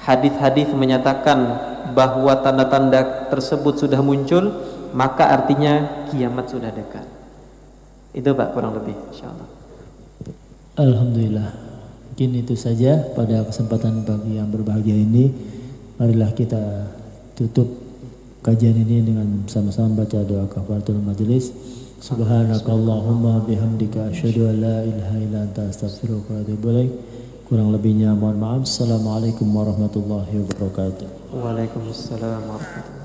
hadis-hadis menyatakan bahwa tanda-tanda tersebut sudah muncul, maka artinya kiamat sudah dekat. Itu Pak kurang lebih, insyaallah. Alhamdulillah. Mungkin itu saja pada kesempatan pagi yang berbahagia ini. Marilah kita tutup kajian ini dengan sama-sama baca doa kafaratul majelis. Subhanakallahumma bihamdika asyhadu an la ilaha illa anta astaghfiruka wa atubu ilaik. Kurang lebihnya mohon maaf. Assalamualaikum warahmatullahi wabarakatuh. Waalaikumsalam warahmatullahi wabarakatuh.